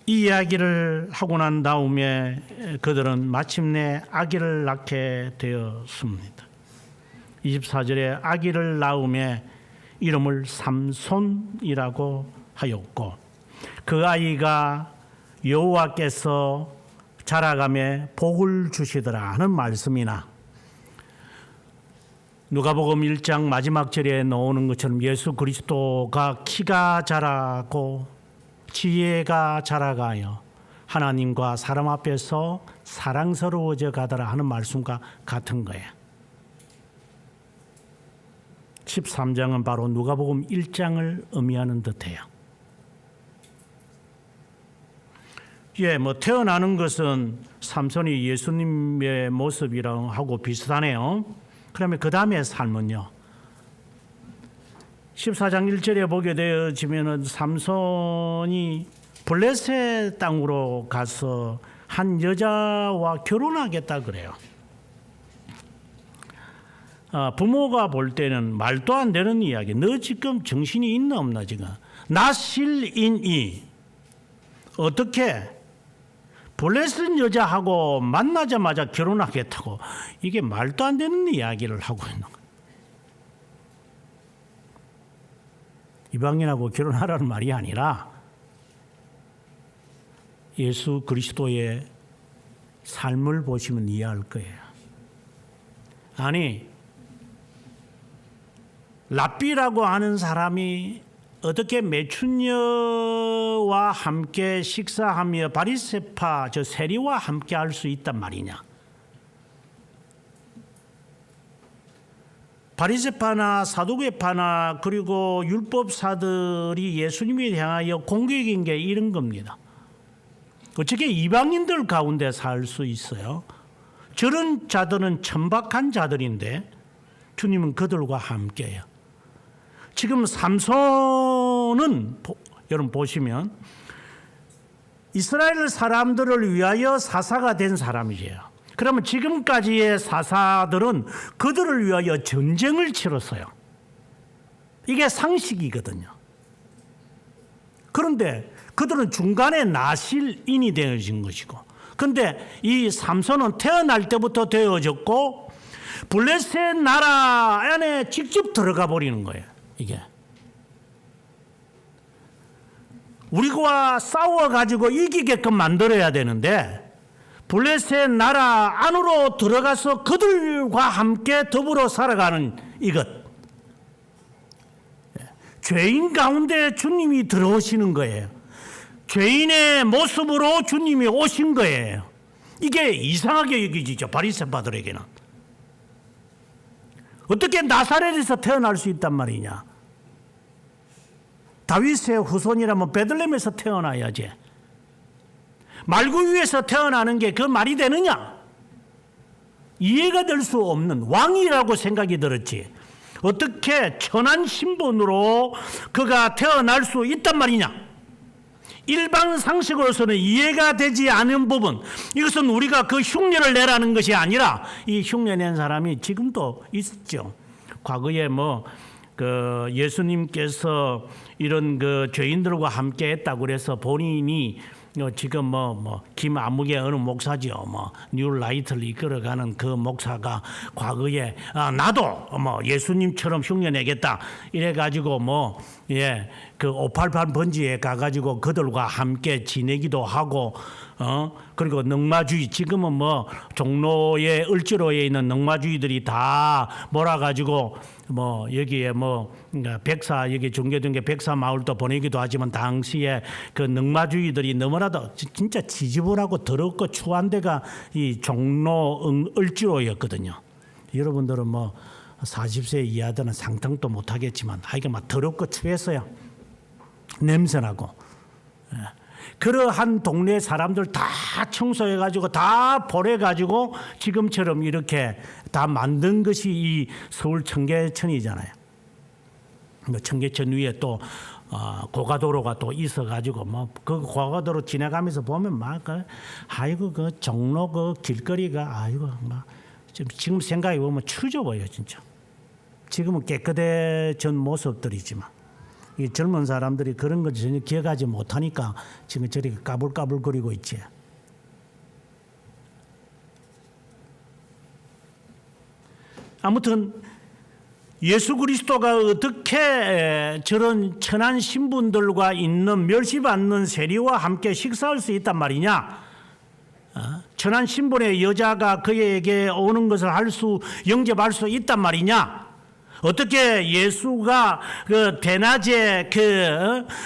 이 이야기를 하고 난 다음에 그들은 마침내 아기를 낳게 되었습니다. 24절에 아기를 낳음에 이름을 삼손이라고 하였고, 그 아이가 여호와께서 자라감에 복을 주시더라 하는 말씀이나 누가복음 1장 마지막 절에 나오는 것처럼 예수 그리스도가 키가 자라고 지혜가 자라가요 하나님과 사람 앞에서 사랑스러워져 가더라 하는 말씀과 같은 거예요. 13장은 바로 누가복음 1장을 의미하는 듯해요. 태어나는 것은 삼손이 예수님의 모습이랑 하고 비슷하네요. 그러면 그 다음에 삶은요. 14장 1절에 보게 되어지면은 삼손이 블레셋 땅으로 가서 한 여자와 결혼하겠다 그래요. 부모가 볼 때는 말도 안 되는 이야기. 너 지금 정신이 있나 없나 지금. 나실인이 어떻게 블레셋 여자하고 만나자마자 결혼하겠다고, 이게 말도 안 되는 이야기를 하고 있는 거예요. 이방인하고 결혼하라는 말이 아니라 예수 그리스도의 삶을 보시면 이해할 거예요. 아니, 랍비라고 하는 사람이 어떻게 매춘녀와 함께 식사하며 바리새파 저 세리와 함께 할 수 있단 말이냐? 바리새파나 사두개파나 그리고 율법사들이 예수님에 향하여 공격인 게 이런 겁니다. 어떻게 이방인들 가운데 살 수 있어요? 저런 자들은 천박한 자들인데 주님은 그들과 함께해요. 지금 삼손은 여러분 보시면 이스라엘 사람들을 위하여 사사가 된 사람이에요. 그러면 지금까지의 사사들은 그들을 위하여 전쟁을 치렀어요. 이게 상식이거든요. 그런데 그들은 중간에 나실인이 되어진 것이고, 그런데 이 삼손은 태어날 때부터 되어졌고 블레셋 나라 안에 직접 들어가 버리는 거예요. 이게 우리가 싸워가지고 이기게끔 만들어야 되는데 블레셋 나라 안으로 들어가서 그들과 함께 더불어 살아가는 이것, 죄인 가운데 주님이 들어오시는 거예요. 죄인의 모습으로 주님이 오신 거예요. 이게 이상하게 여기지죠, 바리새파들에게는. 어떻게 나사렛에서 태어날 수 있단 말이냐? 다윗의 후손이라면 베들레헴에서 태어나야지. 말구 위에서 태어나는 게 그 말이 되느냐? 이해가 될 수 없는 왕이라고 생각이 들었지. 어떻게 천한 신분으로 그가 태어날 수 있단 말이냐? 일반 상식으로서는 이해가 되지 않은 부분, 이것은 우리가 그 흉내를 내라는 것이 아니라 이 흉내 낸 사람이 지금도 있죠. 과거에 예수님께서 이런 죄인들과 함께 했다고 그래서 본인이 지금 김아무개 어느 목사죠. 뉴라이트를 이끌어가는 그 목사가 과거에 나도 예수님처럼 흉내 내겠다 이래가지고 그 588 번지에 가가지고 그들과 함께 지내기도 하고 그리고 능마주의, 지금은 종로의 을지로에 있는 능마주의들이 다 몰아가지고 여기에 백사, 여기 중계된 게 백사 마을도 보내기도 하지만 당시에 그 능마주의들이 너무나도 진짜 지저분하고 더럽고 추한 데가 이 종로 을지로였거든요. 여러분들은 40세 이하들은 상상도 못하겠지만 하여간 더럽고 추했어요. 냄새나고. 그러한 동네 사람들 다 청소해가지고 다 보내가지고 지금처럼 이렇게 다 만든 것이 이 서울 청계천이잖아요. 청계천 위에 또 고가도로가 또 있어가지고 그 고가도로 지나가면서 보면 아이고 그 종로 그 길거리가 아이고 지금 생각해 보면 추져 보여 진짜. 지금은 깨끗해진 모습들이지만. 이 젊은 사람들이 그런 걸 전혀 기억하지 못하니까 지금 저렇게 까불까불거리고 있지. 아무튼 예수 그리스도가 어떻게 저런 천한 신분들과 있는 멸시받는 세리와 함께 식사할 수 있단 말이냐? 천한 신분의 여자가 그에게 오는 것을 영접할 수 있단 말이냐? 어떻게 예수가 그 대낮에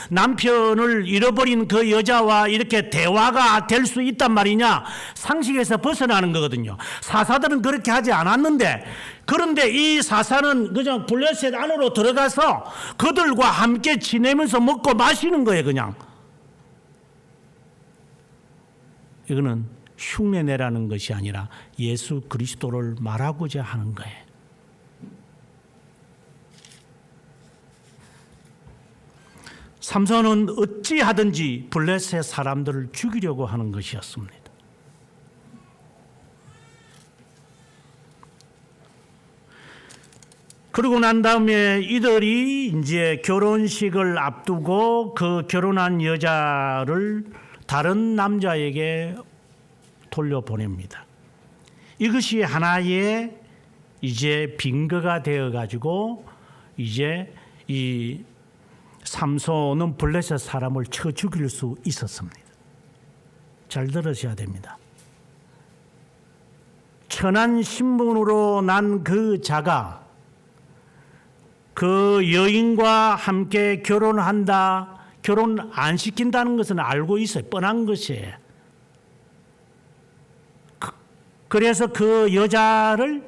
남편을 잃어버린 그 여자와 이렇게 대화가 될 수 있단 말이냐? 상식에서 벗어나는 거거든요. 사사들은 그렇게 하지 않았는데, 그런데 이 사사는 그냥 블레셋 안으로 들어가서 그들과 함께 지내면서 먹고 마시는 거예요, 그냥. 이거는 흉내내라는 것이 아니라 예수 그리스도를 말하고자 하는 거예요. 삼손은 어찌하든지 블레셋 사람들을 죽이려고 하는 것이었습니다. 그러고 난 다음에 이들이 이제 결혼식을 앞두고 그 결혼한 여자를 다른 남자에게 돌려보냅니다. 이것이 하나의 이제 빙거가 되어 가지고 이제 이 삼손은 블레셋 사람을 쳐 죽일 수 있었습니다. 잘 들으셔야 됩니다. 천한 신분으로 난 그 자가 그 여인과 함께 결혼한다, 결혼 안 시킨다는 것은 알고 있어요. 뻔한 것이에요. 그래서 그 여자를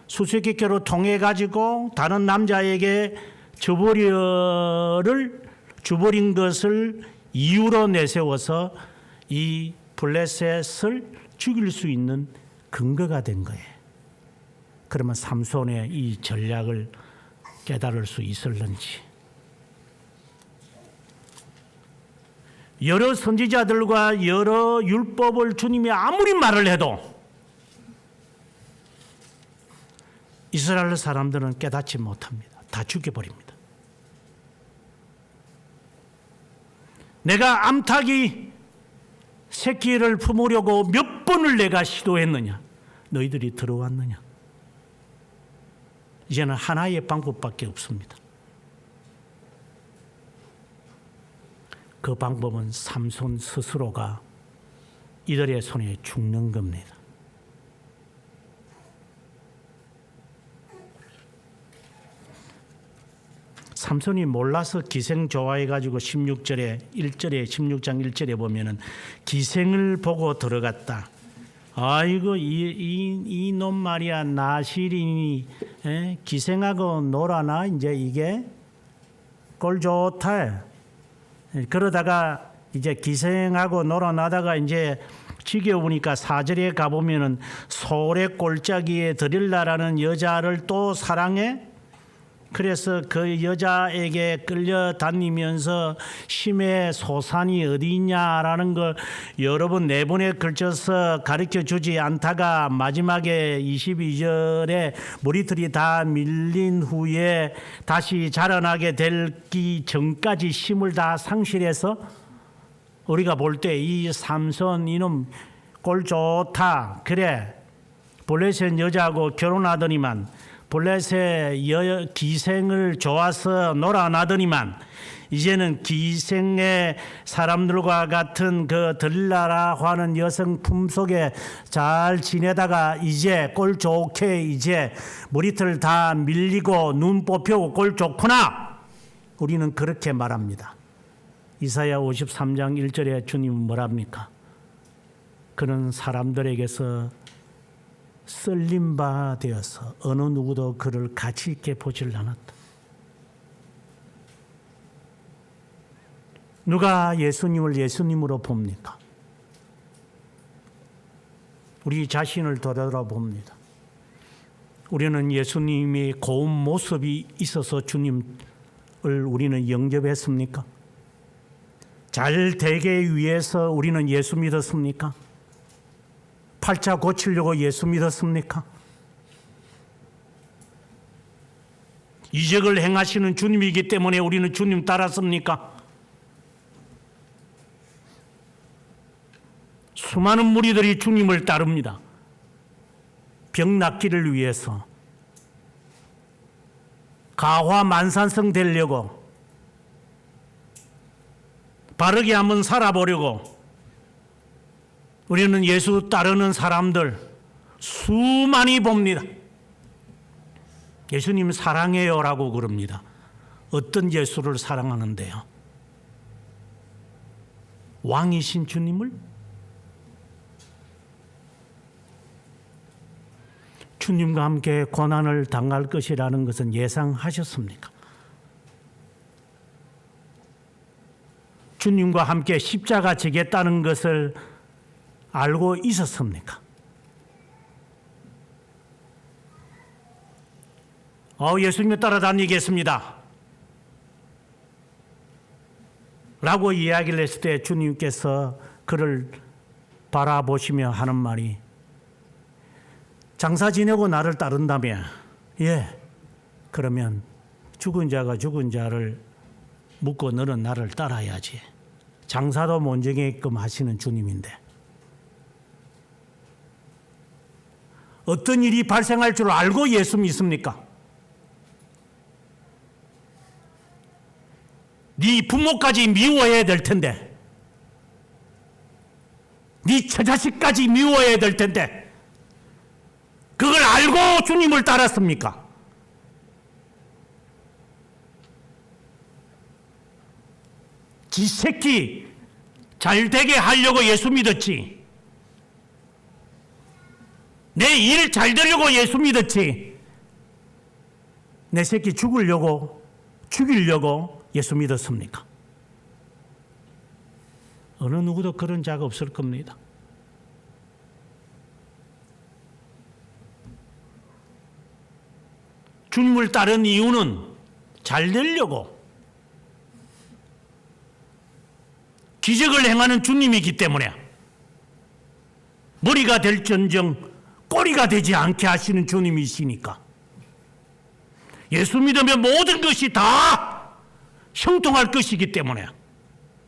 수수께끼로 통해 가지고 다른 남자에게 주버린 것을 이유로 내세워서 이 블레셋을 죽일 수 있는 근거가 된 거예요. 그러면 삼손의 이 전략을 깨달을 수 있을런지. 여러 선지자들과 여러 율법을 주님이 아무리 말을 해도 이스라엘 사람들은 깨닫지 못합니다. 다 죽여버립니다. 내가 암탉이 새끼를 품으려고 몇 번을 내가 시도했느냐? 너희들이 들어왔느냐? 이제는 하나의 방법밖에 없습니다. 그 방법은 삼손 스스로가 이들의 손에 죽는 겁니다. 삼손이 몰라서 기생 좋아해가지고 16장 1절에 보면은 기생을 보고 들어갔다. 아이고 이놈 말이야, 나실이니 기생하고 놀아나 이제 이게 꼴 좋다. 그러다가 이제 기생하고 놀아나다가 이제 지겨우니까 4절에 가보면은 소래 꼴짜기에 들일라라는 여자를 또 사랑해. 그래서 그 여자에게 끌려다니면서 심해 소산이 어디 있냐라는 걸 여러 번 4번에 걸쳐서 가르쳐 주지 않다가 마지막에 22절에 머리털이 다 밀린 후에 다시 자라나게 되기 전까지 힘을 다 상실해서 우리가 볼 때 이 삼손 이놈 꼴 좋다. 그래 블레셋 여자하고 결혼하더니만 블레셋 기생을 좋아서 놀아나더니만 이제는 기생의 사람들과 같은 그 들라라고 하는 여성 품속에 잘 지내다가 이제 꼴 좋게 이제 머리털 다 밀리고 눈 뽑히고 꼴 좋구나. 우리는 그렇게 말합니다. 이사야 53장 1절에 주님은 뭐랍니까? 그는 사람들에게서 썰린 바 되어서 어느 누구도 그를 가치 있게 보질 않았다. 누가 예수님을 예수님으로 봅니까? 우리 자신을 되돌아봅니다. 우리는 예수님의 고운 모습이 있어서 주님을 우리는 영접했습니까? 잘 되기 위해서 우리는 예수 믿었습니까? 팔자 고치려고 예수 믿었습니까? 이적을 행하시는 주님이기 때문에 우리는 주님 따랐습니까? 수많은 무리들이 주님을 따릅니다. 병 낫기를 위해서, 가화만산성 되려고, 바르게 한번 살아보려고 우리는 예수 따르는 사람들 수많이 봅니다. 예수님 사랑해요라고 그럽니다. 어떤 예수를 사랑하는데요? 왕이신 주님을? 주님과 함께 고난을 당할 것이라는 것은 예상하셨습니까? 주님과 함께 십자가 지겠다는 것을 알고 있었습니까? 예수님을 따라다니겠습니다 라고 이야기를 했을 때 주님께서 그를 바라보시며 하는 말이, 장사 지내고 나를 따른다며? 예, 그러면 죽은 자가 죽은 자를 묻고 너는 나를 따라야지. 장사도 못 정게끔 하시는 주님인데 어떤 일이 발생할 줄 알고 예수 믿습니까? 네 부모까지 미워해야 될 텐데, 네 처자식까지 미워해야 될 텐데 또 주님을 따랐습니까? 지 새끼 잘 되게 하려고 예수 믿었지. 내 일 잘 되려고 예수 믿었지. 내 새끼 죽이려고 예수 믿었습니까? 어느 누구도 그런 자가 없을 겁니다. 주님을 따른 이유는 잘 되려고, 기적을 행하는 주님이기 때문에, 머리가 될전정 꼬리가 되지 않게 하시는 주님이시니까. 예수 믿으면 모든 것이 다 형통할 것이기 때문에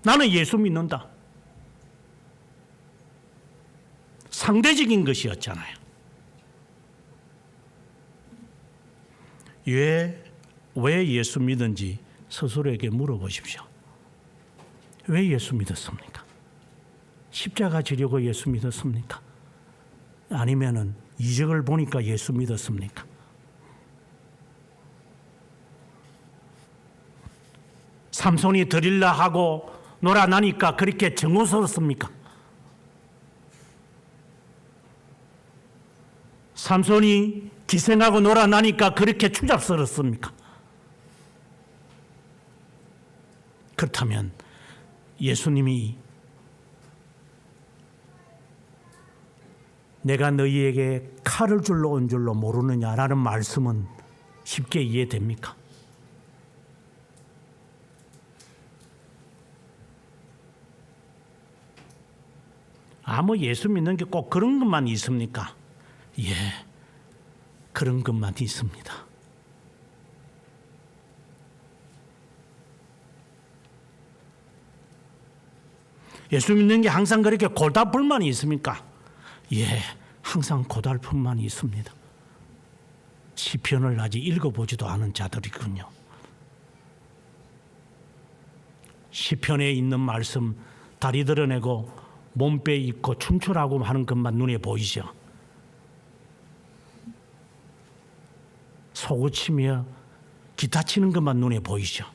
나는 예수 믿는다. 상대적인 것이었잖아요. 왜 예수 믿은지 스스로에게 물어보십시오. 왜 예수 믿었습니까? 십자가 지려고 예수 믿었습니까? 아니면은 이적을 보니까 예수 믿었습니까? 삼손이 드릴라 하고 놀아나니까 그렇게 정오스럽습니까? 삼손이 기생하고 놀아나니까 그렇게 추잡스럽습니까? 그렇다면 예수님이 내가 너희에게 칼을 줄로 온 줄로 모르느냐라는 말씀은 쉽게 이해됩니까? 예수 믿는 게 꼭 그런 것만 있습니까? 예, 그런 것만 있습니다. 예수 믿는 게 항상 그렇게 고달플만 있습니까? 예, 항상 고달픔만 있습니다. 시편을 아직 읽어보지도 않은 자들이군요. 시편에 있는 말씀 다리 드러내고 몸빼 입고 춤추라고 하는 것만 눈에 보이죠. 소고치며 기타 치는 것만 눈에 보이죠.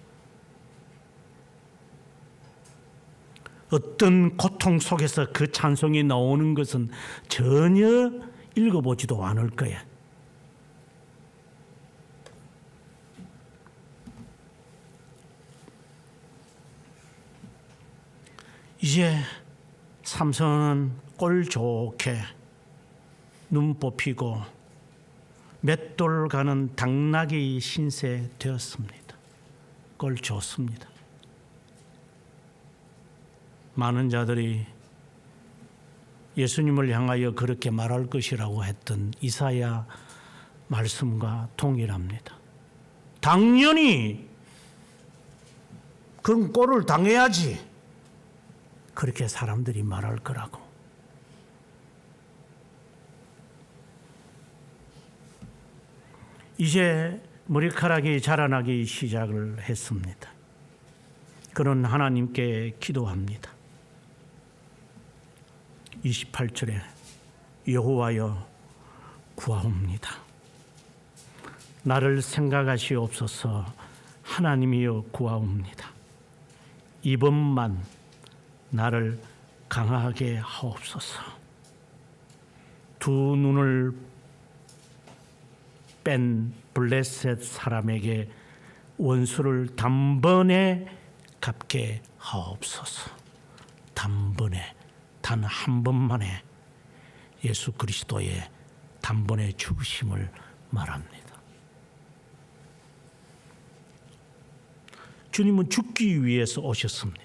어떤 고통 속에서 그 찬송이 나오는 것은 전혀 읽어보지도 않을 거야. 이제 삼손은 꼴 좋게 눈 뽑히고 맷돌 가는 당나귀 신세 되었습니다. 꼴 좋습니다. 많은 자들이 예수님을 향하여 그렇게 말할 것이라고 했던 이사야 말씀과 동일합니다. 당연히 그런 꼴을 당해야지. 그렇게 사람들이 말할 거라고. 이제 머리카락이 자라나기 시작을 했습니다. 그는 하나님께 기도합니다. 28절에 여호와여 구하옵니다. 나를 생각하시옵소서. 하나님이여 구하옵니다. 이번만 나를 강하게 하옵소서. 두 눈을 뺀 블레셋 사람에게 원수를 단번에 갚게 하옵소서. 단번에, 단 한 번만에 예수 그리스도의 단번에 죽으심을 말합니다. 주님은 죽기 위해서 오셨습니다.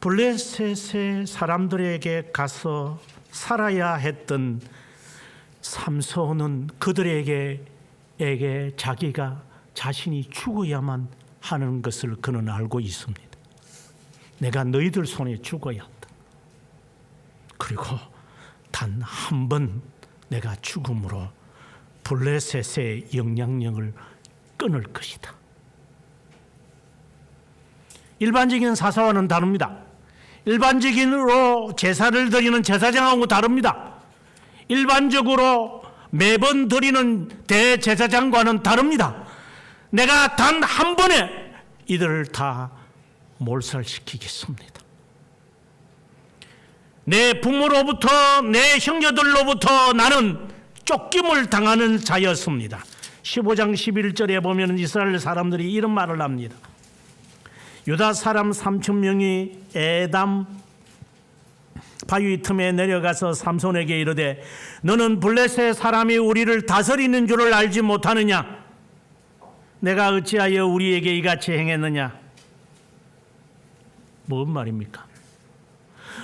블레셋의 사람들에게 가서 살아야 했던 삼손은 그들에게 자기가 자신이 죽어야만 하는 것을 그는 알고 있습니다. 내가 너희들 손에 죽어야 한다. 그리고 단 한 번 내가 죽음으로 블레셋의 영향력을 끊을 것이다. 일반적인 사사와는 다릅니다. 일반적인으로 제사를 드리는 제사장하고 다릅니다. 일반적으로 매번 드리는 대제사장과는 다릅니다. 내가 단 한 번에 이들을 다 몰살시키겠습니다. 내 부모로부터 내 형제들로부터 나는 쫓김을 당하는 자였습니다. 15장 11절에 보면 이스라엘 사람들이 이런 말을 합니다. 유다 사람 3,000명이 에담 바위 틈에 내려가서 삼손에게 이르되 너는 블레셋 사람이 우리를 다스리는 줄을 알지 못하느냐? 내가 어찌하여 우리에게 이같이 행했느냐? 뭔 말입니까?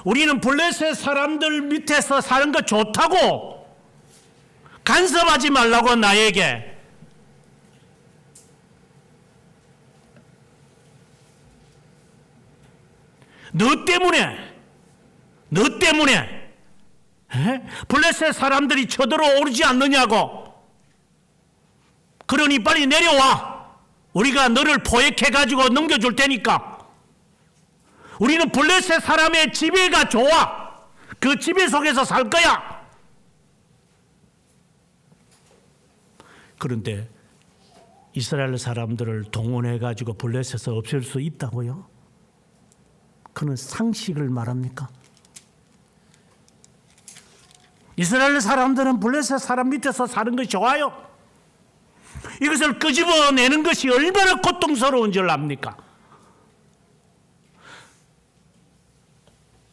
우리는 블레셋 사람들 밑에서 사는 거 좋다고 간섭하지 말라고 나에게. 너 때문에 블레셋 사람들이 쳐들어오지 않느냐고. 그러니 빨리 내려와. 우리가 너를 포획해가지고 넘겨줄 테니까. 우리는 블레셋 사람의 지배가 좋아. 그 지배 속에서 살 거야. 그런데 이스라엘 사람들을 동원해가지고 블레셋을 없앨 수 있다고요? 그는 상식을 말합니까? 이스라엘 사람들은 블레셋 사람 밑에서 사는 것이 좋아요. 이것을 끄집어내는 것이 얼마나 고통스러운 줄 압니까?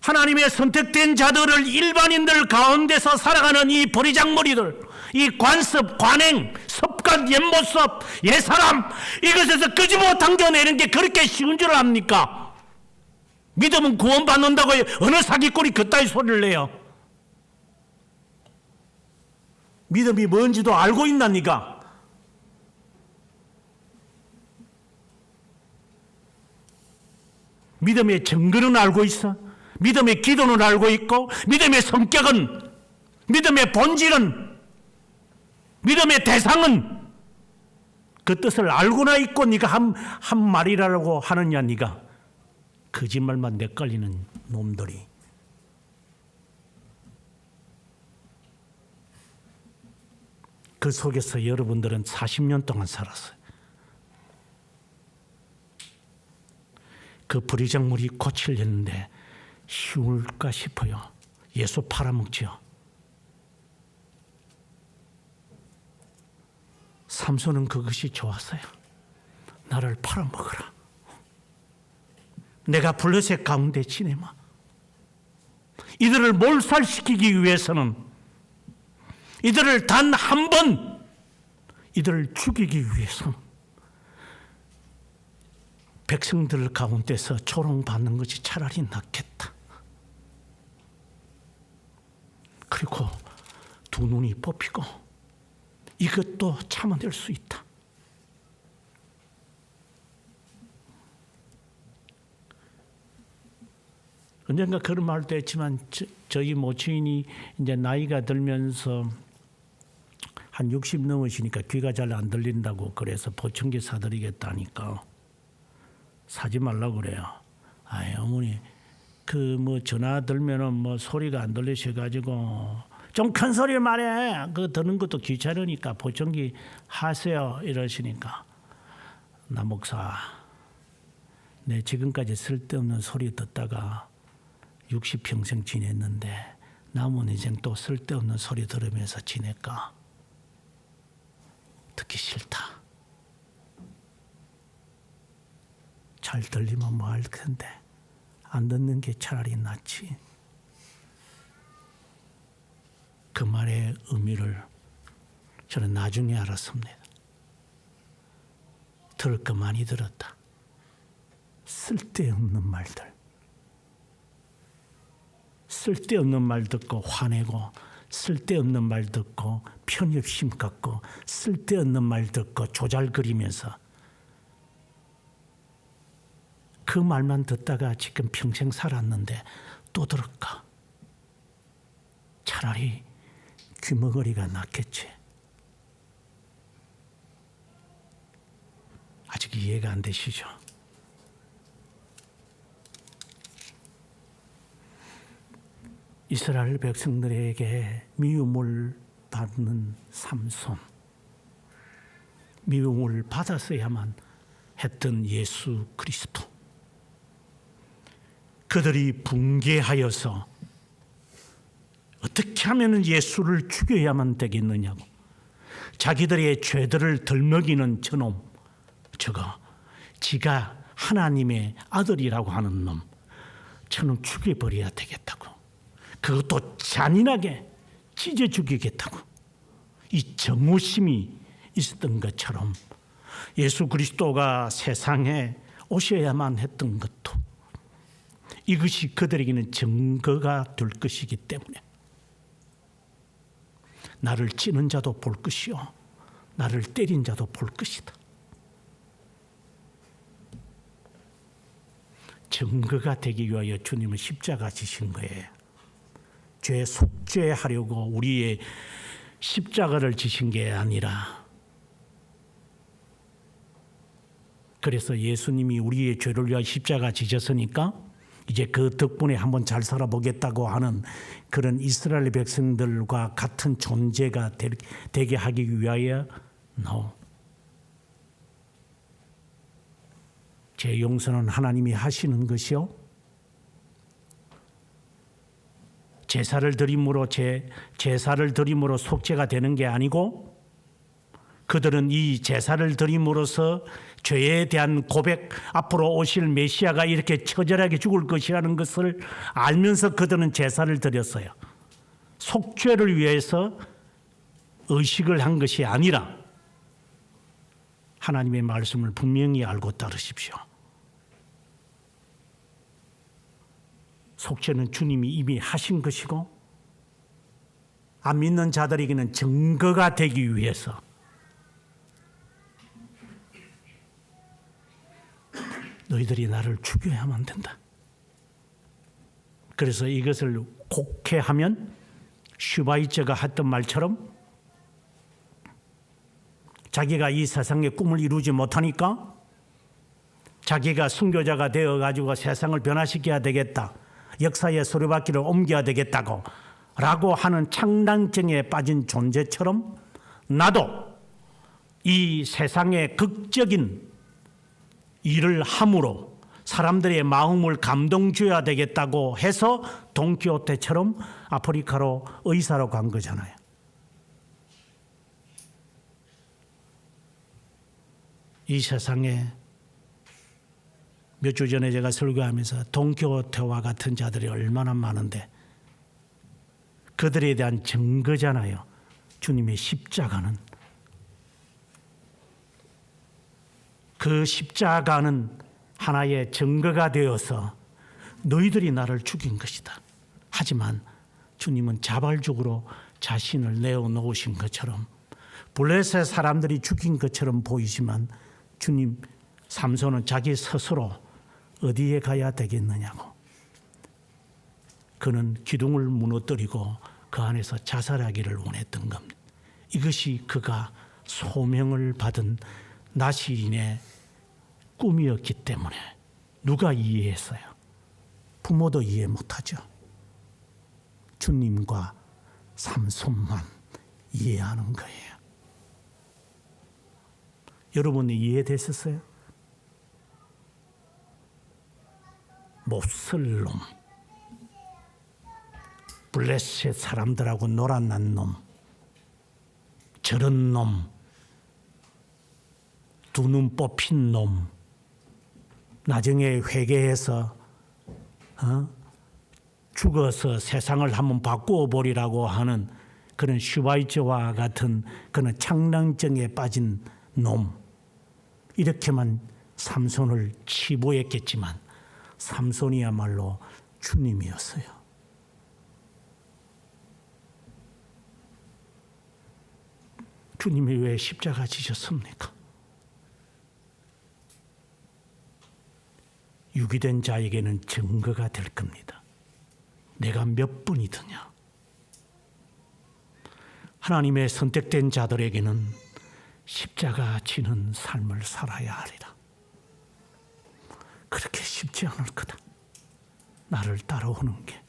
하나님의 선택된 자들을 일반인들 가운데서 살아가는 이 버리장머리들, 이 관습, 관행, 습관, 옛모습, 옛사람, 이것에서 끄집어 당겨내는 게 그렇게 쉬운 줄 압니까? 믿음은 구원받는다고 어느 사기꾼이 그따위 소리를 내요. 믿음이 뭔지도 알고 있나니까. 믿음의 증거는 알고 있어. 믿음의 기도는 알고 있고, 믿음의 성격은, 믿음의 본질은, 믿음의 대상은 그 뜻을 알고나 있고 네가 한 말이라고 하느냐. 네가 거짓말만 내걸리는 놈들이. 그 속에서 여러분들은 40년 동안 살았어요. 그 불의작물이 고치려는데 쉬울까 싶어요. 예수 팔아먹지요. 삼손은 그것이 좋았어요. 나를 팔아먹어라. 내가 블레셋 가운데 지내마. 이들을 몰살시키기 위해서는, 이들을 단 한 번, 이들을 죽이기 위해서는 백성들 가운데서 조롱받는 것이 차라리 낫겠다. 그리고 두 눈이 뽑히고 이것도 참아낼 수 있다. 언젠가 그런 말도 했지만 저희 모친이 이제 나이가 들면서 한 60 넘으시니까 귀가 잘 안 들린다고 그래서 보청기 사드리겠다니까 사지 말라고 그래요. 아이 어머니 그 뭐 전화 들면은 뭐 소리가 안 들리셔가지고 좀 큰 소리 말해. 그 듣는 것도 귀찮으니까 보청기 하세요 이러시니까 나 목사 내 지금까지 쓸데없는 소리 듣다가 60평생 지냈는데 남은 인생 또 쓸데없는 소리 들으면서 지낼까? 듣기 싫다. 잘 들리면 뭐 할 텐데 안 듣는 게 차라리 낫지. 그 말의 의미를 저는 나중에 알았습니다. 들을 거 많이 들었다. 쓸데없는 말들. 쓸데없는 말 듣고 화내고, 쓸데없는 말 듣고 편협심 갖고, 쓸데없는 말 듣고 조잘거리면서 그 말만 듣다가 지금 평생 살았는데 또 들을까? 차라리 귀머거리가 낫겠지. 아직 이해가 안 되시죠? 이스라엘 백성들에게 미움을 받는 삼손, 미움을 받았어야만 했던 예수 그리스도, 그들이 붕괴하여서 어떻게 하면 예수를 죽여야만 되겠느냐고, 자기들의 죄들을 덜먹이는 저놈, 저거 지가 하나님의 아들이라고 하는 놈, 저놈 죽여버려야 되겠다고, 그것도 잔인하게 찢어 죽이겠다고, 이 정오심이 있었던 것처럼 예수 그리스도가 세상에 오셔야만 했던 것도 이것이 그들에게는 증거가 될 것이기 때문에 나를 찌는 자도 볼 것이요 나를 때린 자도 볼 것이다. 증거가 되기 위하여 주님은 십자가 지신 거예요. 죄 속죄하려고 우리의 십자가를 지신 게 아니라, 그래서 예수님이 우리의 죄를 위하여 십자가 지셨으니까 이제 그 덕분에 한번 잘 살아보겠다고 하는 그런 이스라엘 백성들과 같은 존재가 되게 하기 위하여 죄 용서는 하나님이 하시는 것이요, 제사를 드림으로 속죄가 되는 게 아니고, 그들은 이 제사를 드림으로써 죄에 대한 고백, 앞으로 오실 메시아가 이렇게 처절하게 죽을 것이라는 것을 알면서 그들은 제사를 드렸어요. 속죄를 위해서 의식을 한 것이 아니라 하나님의 말씀을 분명히 알고 따르십시오. 속죄는 주님이 이미 하신 것이고, 안 믿는 자들에게는 증거가 되기 위해서 너희들이 나를 죽여야만 된다. 그래서 이것을 곡해하면 슈바이처가 했던 말처럼 자기가 이 세상의 꿈을 이루지 못하니까 자기가 순교자가 되어가지고 세상을 변화시켜야 되겠다, 역사의 소리바퀴를 옮겨야 되겠다고 라고 하는 창당증에 빠진 존재처럼 나도 이 세상의 극적인 일을 함으로 사람들의 마음을 감동 줘야 되겠다고 해서 돈키호테처럼 아프리카로 의사로 간 거잖아요. 이 세상에 몇 주 전에 제가 설교하면서 돈키호테와 같은 자들이 얼마나 많은데 그들에 대한 증거잖아요. 주님의 십자가는. 그 십자가는 하나의 증거가 되어서 너희들이 나를 죽인 것이다. 하지만 주님은 자발적으로 자신을 내어놓으신 것처럼, 블레셋 사람들이 죽인 것처럼 보이지만 주님, 삼손은 자기 스스로 어디에 가야 되겠느냐고, 그는 기둥을 무너뜨리고 그 안에서 자살하기를 원했던 겁니다. 이것이 그가 소명을 받은 나시인의 꿈이었기 때문에 누가 이해했어요? 부모도 이해 못하죠. 주님과 삼손만 이해하는 거예요. 여러분이 이해됐었어요? 몹쓸 놈, 블레셋 사람들하고 놀아난 놈, 저런 놈, 두 눈 뽑힌 놈, 나중에 회개해서 죽어서 세상을 한번 바꾸어 보리라고 하는 그런 슈바이처와 같은 그런 창랑증에 빠진 놈, 이렇게만 삼손을 치부했겠지만 삼손이야말로 주님이었어요. 주님이 왜 십자가 지셨습니까? 유기된 자에게는 증거가 될 겁니다. 내가 몇 분이더냐. 하나님의 선택된 자들에게는 십자가 지는 삶을 살아야 하리라. 그렇게 쉽지 않을 거다. 나를 따라오는 게.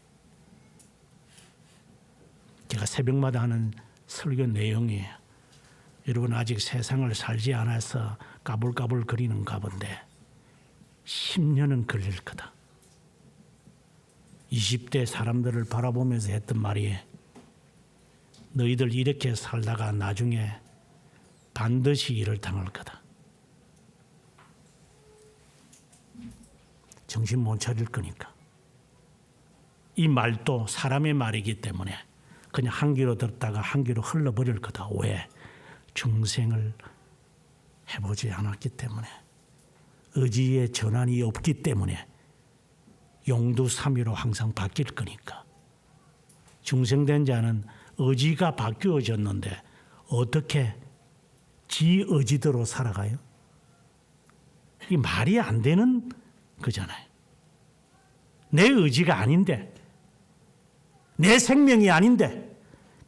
제가 새벽마다 하는 설교 내용이에요. 여러분 아직 세상을 살지 않아서 까불까불 거리는 가본데 10년은 걸릴 거다. 20대 사람들을 바라보면서 했던 말이에요. 너희들 이렇게 살다가 나중에 반드시 일을 당할 거다. 정신 못 차릴 거니까. 이 말도 사람의 말이기 때문에 그냥 한 귀로 들었다가 한 귀로 흘러버릴 거다. 왜? 중생을 해보지 않았기 때문에, 의지의 전환이 없기 때문에 용두삼위로 항상 바뀔 거니까. 중생된 자는 의지가 바뀌어졌는데 어떻게 지 의지대로 살아가요? 이 말이 안 되는 거잖아요. 내 의지가 아닌데, 내 생명이 아닌데,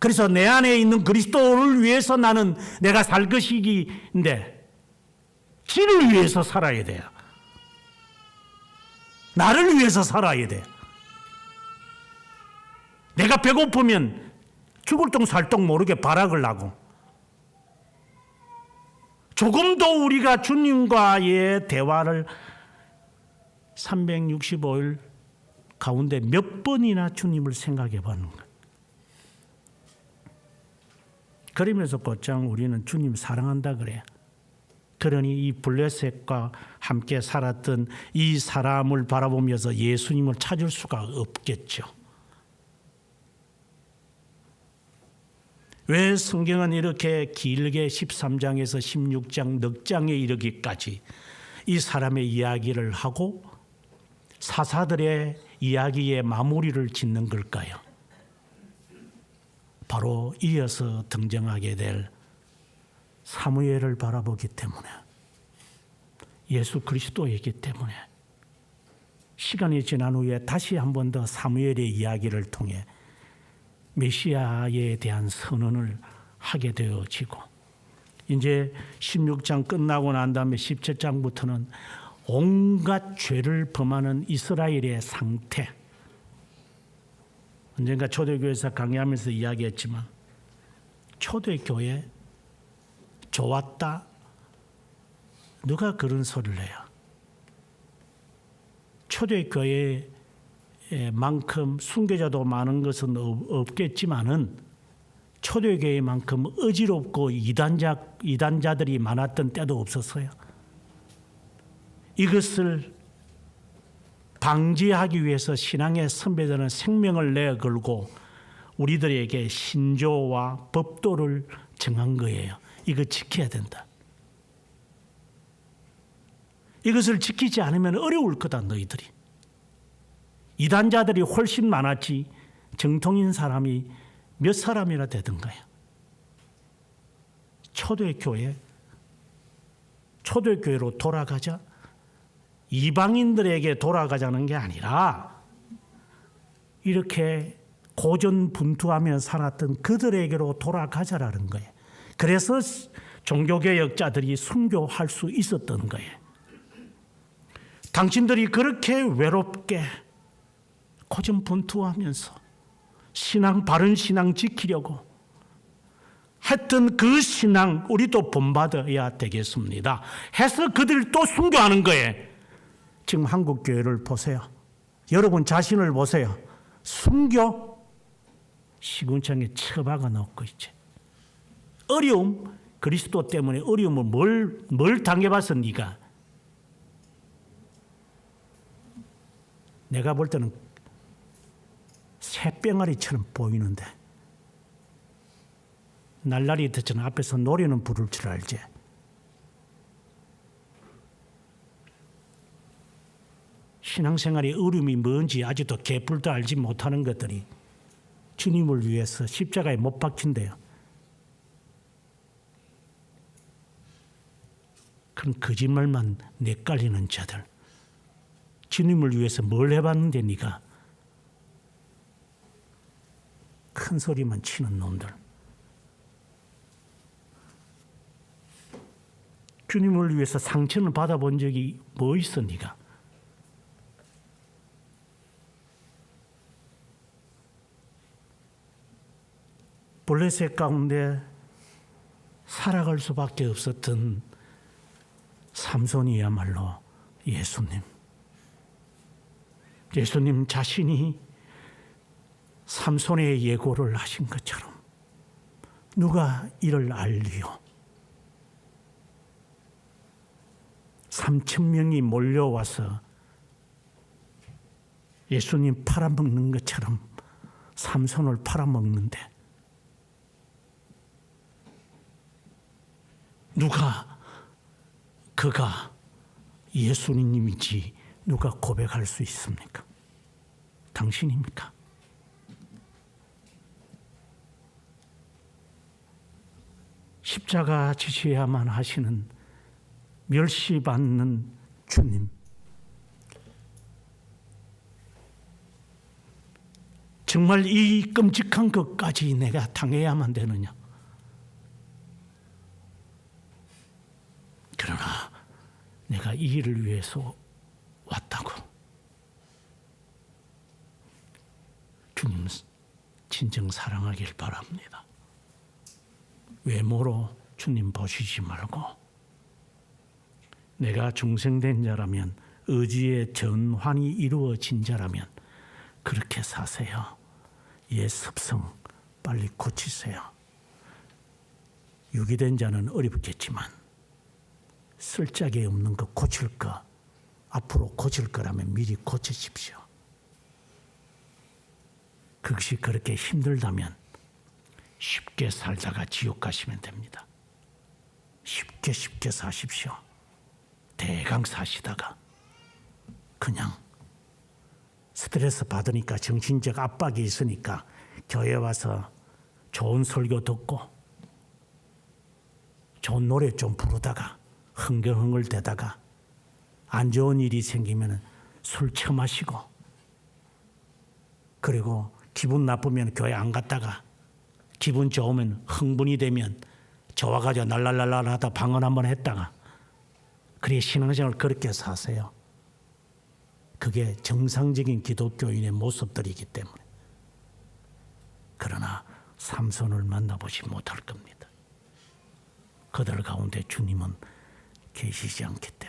그래서 내 안에 있는 그리스도를 위해서 나는 내가 살 것이기인데 지를 위해서 살아야 돼요. 나를 위해서 살아야 돼요. 내가 배고프면 죽을 똥 살 똥 모르게 발악을 하고, 조금 더 우리가 주님과의 대화를 365일 가운데 몇 번이나 주님을 생각해 보는 거예요. 그러면서 곧장 우리는 주님 사랑한다 그래요. 그러니 이 블레셋과 함께 살았던 이 사람을 바라보면서 예수님을 찾을 수가 없겠죠. 왜 성경은 이렇게 길게 13장에서 16장 넉 장에 이르기까지 이 사람의 이야기를 하고 사사들의 이야기에 마무리를 짓는 걸까요? 바로 이어서 등장하게 될 사무엘을 바라보기 때문에, 예수 그리스도이기 때문에, 시간이 지난 후에 다시 한 번 더 사무엘의 이야기를 통해 메시아에 대한 선언을 하게 되어지고, 이제 16장 끝나고 난 다음에 17장부터는 온갖 죄를 범하는 이스라엘의 상태, 언젠가 초대교회에서 강의하면서 이야기했지만 초대교회 좋았다, 누가 그런 소리를 해요? 초대교회만큼 순교자도 많은 것은 없겠지만은 초대교회만큼 어지럽고 이단자들이 많았던 때도 없었어요. 이것을 방지하기 위해서 신앙의 선배들은 생명을 내걸고 우리들에게 신조와 법도를 정한 거예요. 이거 지켜야 된다. 이것을 지키지 않으면 어려울 거다, 너희들이. 이단자들이 훨씬 많았지 정통인 사람이 몇 사람이나 되던가요. 초대교회로 돌아가자. 이방인들에게 돌아가자는 게 아니라 이렇게 고전분투하며 살았던 그들에게로 돌아가자라는 거예요. 그래서 종교개혁자들이 순교할 수 있었던 거예요. 당신들이 그렇게 외롭게 고전분투하면서 바른 신앙 지키려고 했던 그 신앙 우리도 본받아야 되겠습니다. 해서 그들도 순교하는 거예요. 지금 한국 교회를 보세요. 여러분 자신을 보세요. 순교 시궁창에 처박아 놓고 있지. 어려움, 그리스도 때문에 어려움을 뭘 당해봤어 네가? 내가 볼 때는 새병아리처럼 보이는데 날라리 듣처럼 앞에서 노래는 부를 줄 알지. 신앙생활의 어려움이 뭔지 아직도 개뿔도 알지 못하는 것들이 주님을 위해서 십자가에 못 박힌대요. 그런 거짓말만 내깔리는 자들, 주님을 위해서 뭘 해봤는데 네가? 큰 소리만 치는 놈들. 주님을 위해서 상처는 받아본 적이 뭐 있어 네가? 블레셋 가운데 살아갈 수밖에 없었던 삼손이야말로 예수님 자신이 삼손의 예고를 하신 것처럼 누가 이를 알리요? 3,000명이 몰려와서 예수님 팔아먹는 것처럼 삼손을 팔아먹는데 그가 예수님이지 누가 고백할 수 있습니까? 당신입니까? 십자가 지셔야만 하시는 멸시받는 주님, 정말 이 끔찍한 것까지 내가 당해야만 되느냐? 그러나 내가 이 일을 위해서 왔다고. 주님 진정 사랑하길 바랍니다. 외모로 주님 보시지 말고 내가 중생된 자라면, 의지의 전환이 이루어진 자라면 그렇게 사세요. 옛 습성 빨리 고치세요. 유기된 자는 어렵겠지만 쓸 짝이 없는 거 고칠 거, 앞으로 고칠 거라면 미리 고치십시오. 그것이 그렇게 힘들다면 쉽게 살다가 지옥 가시면 됩니다. 쉽게 사십시오. 대강 사시다가 그냥 스트레스 받으니까, 정신적 압박이 있으니까 교회 와서 좋은 설교 듣고 좋은 노래 좀 부르다가 흥얼흥얼대다가 안 좋은 일이 생기면 술 처마시고, 그리고 기분 나쁘면 교회 안 갔다가 기분 좋으면 흥분이 되면 좋아가지고 날랄랄랄 하다 방언 한번 했다가, 그래 신앙생활 그렇게 사세요. 그게 정상적인 기독교인의 모습들이기 때문에. 그러나 삼손을 만나보지 못할 겁니다. 그들 가운데 주님은 계시지 않겠다.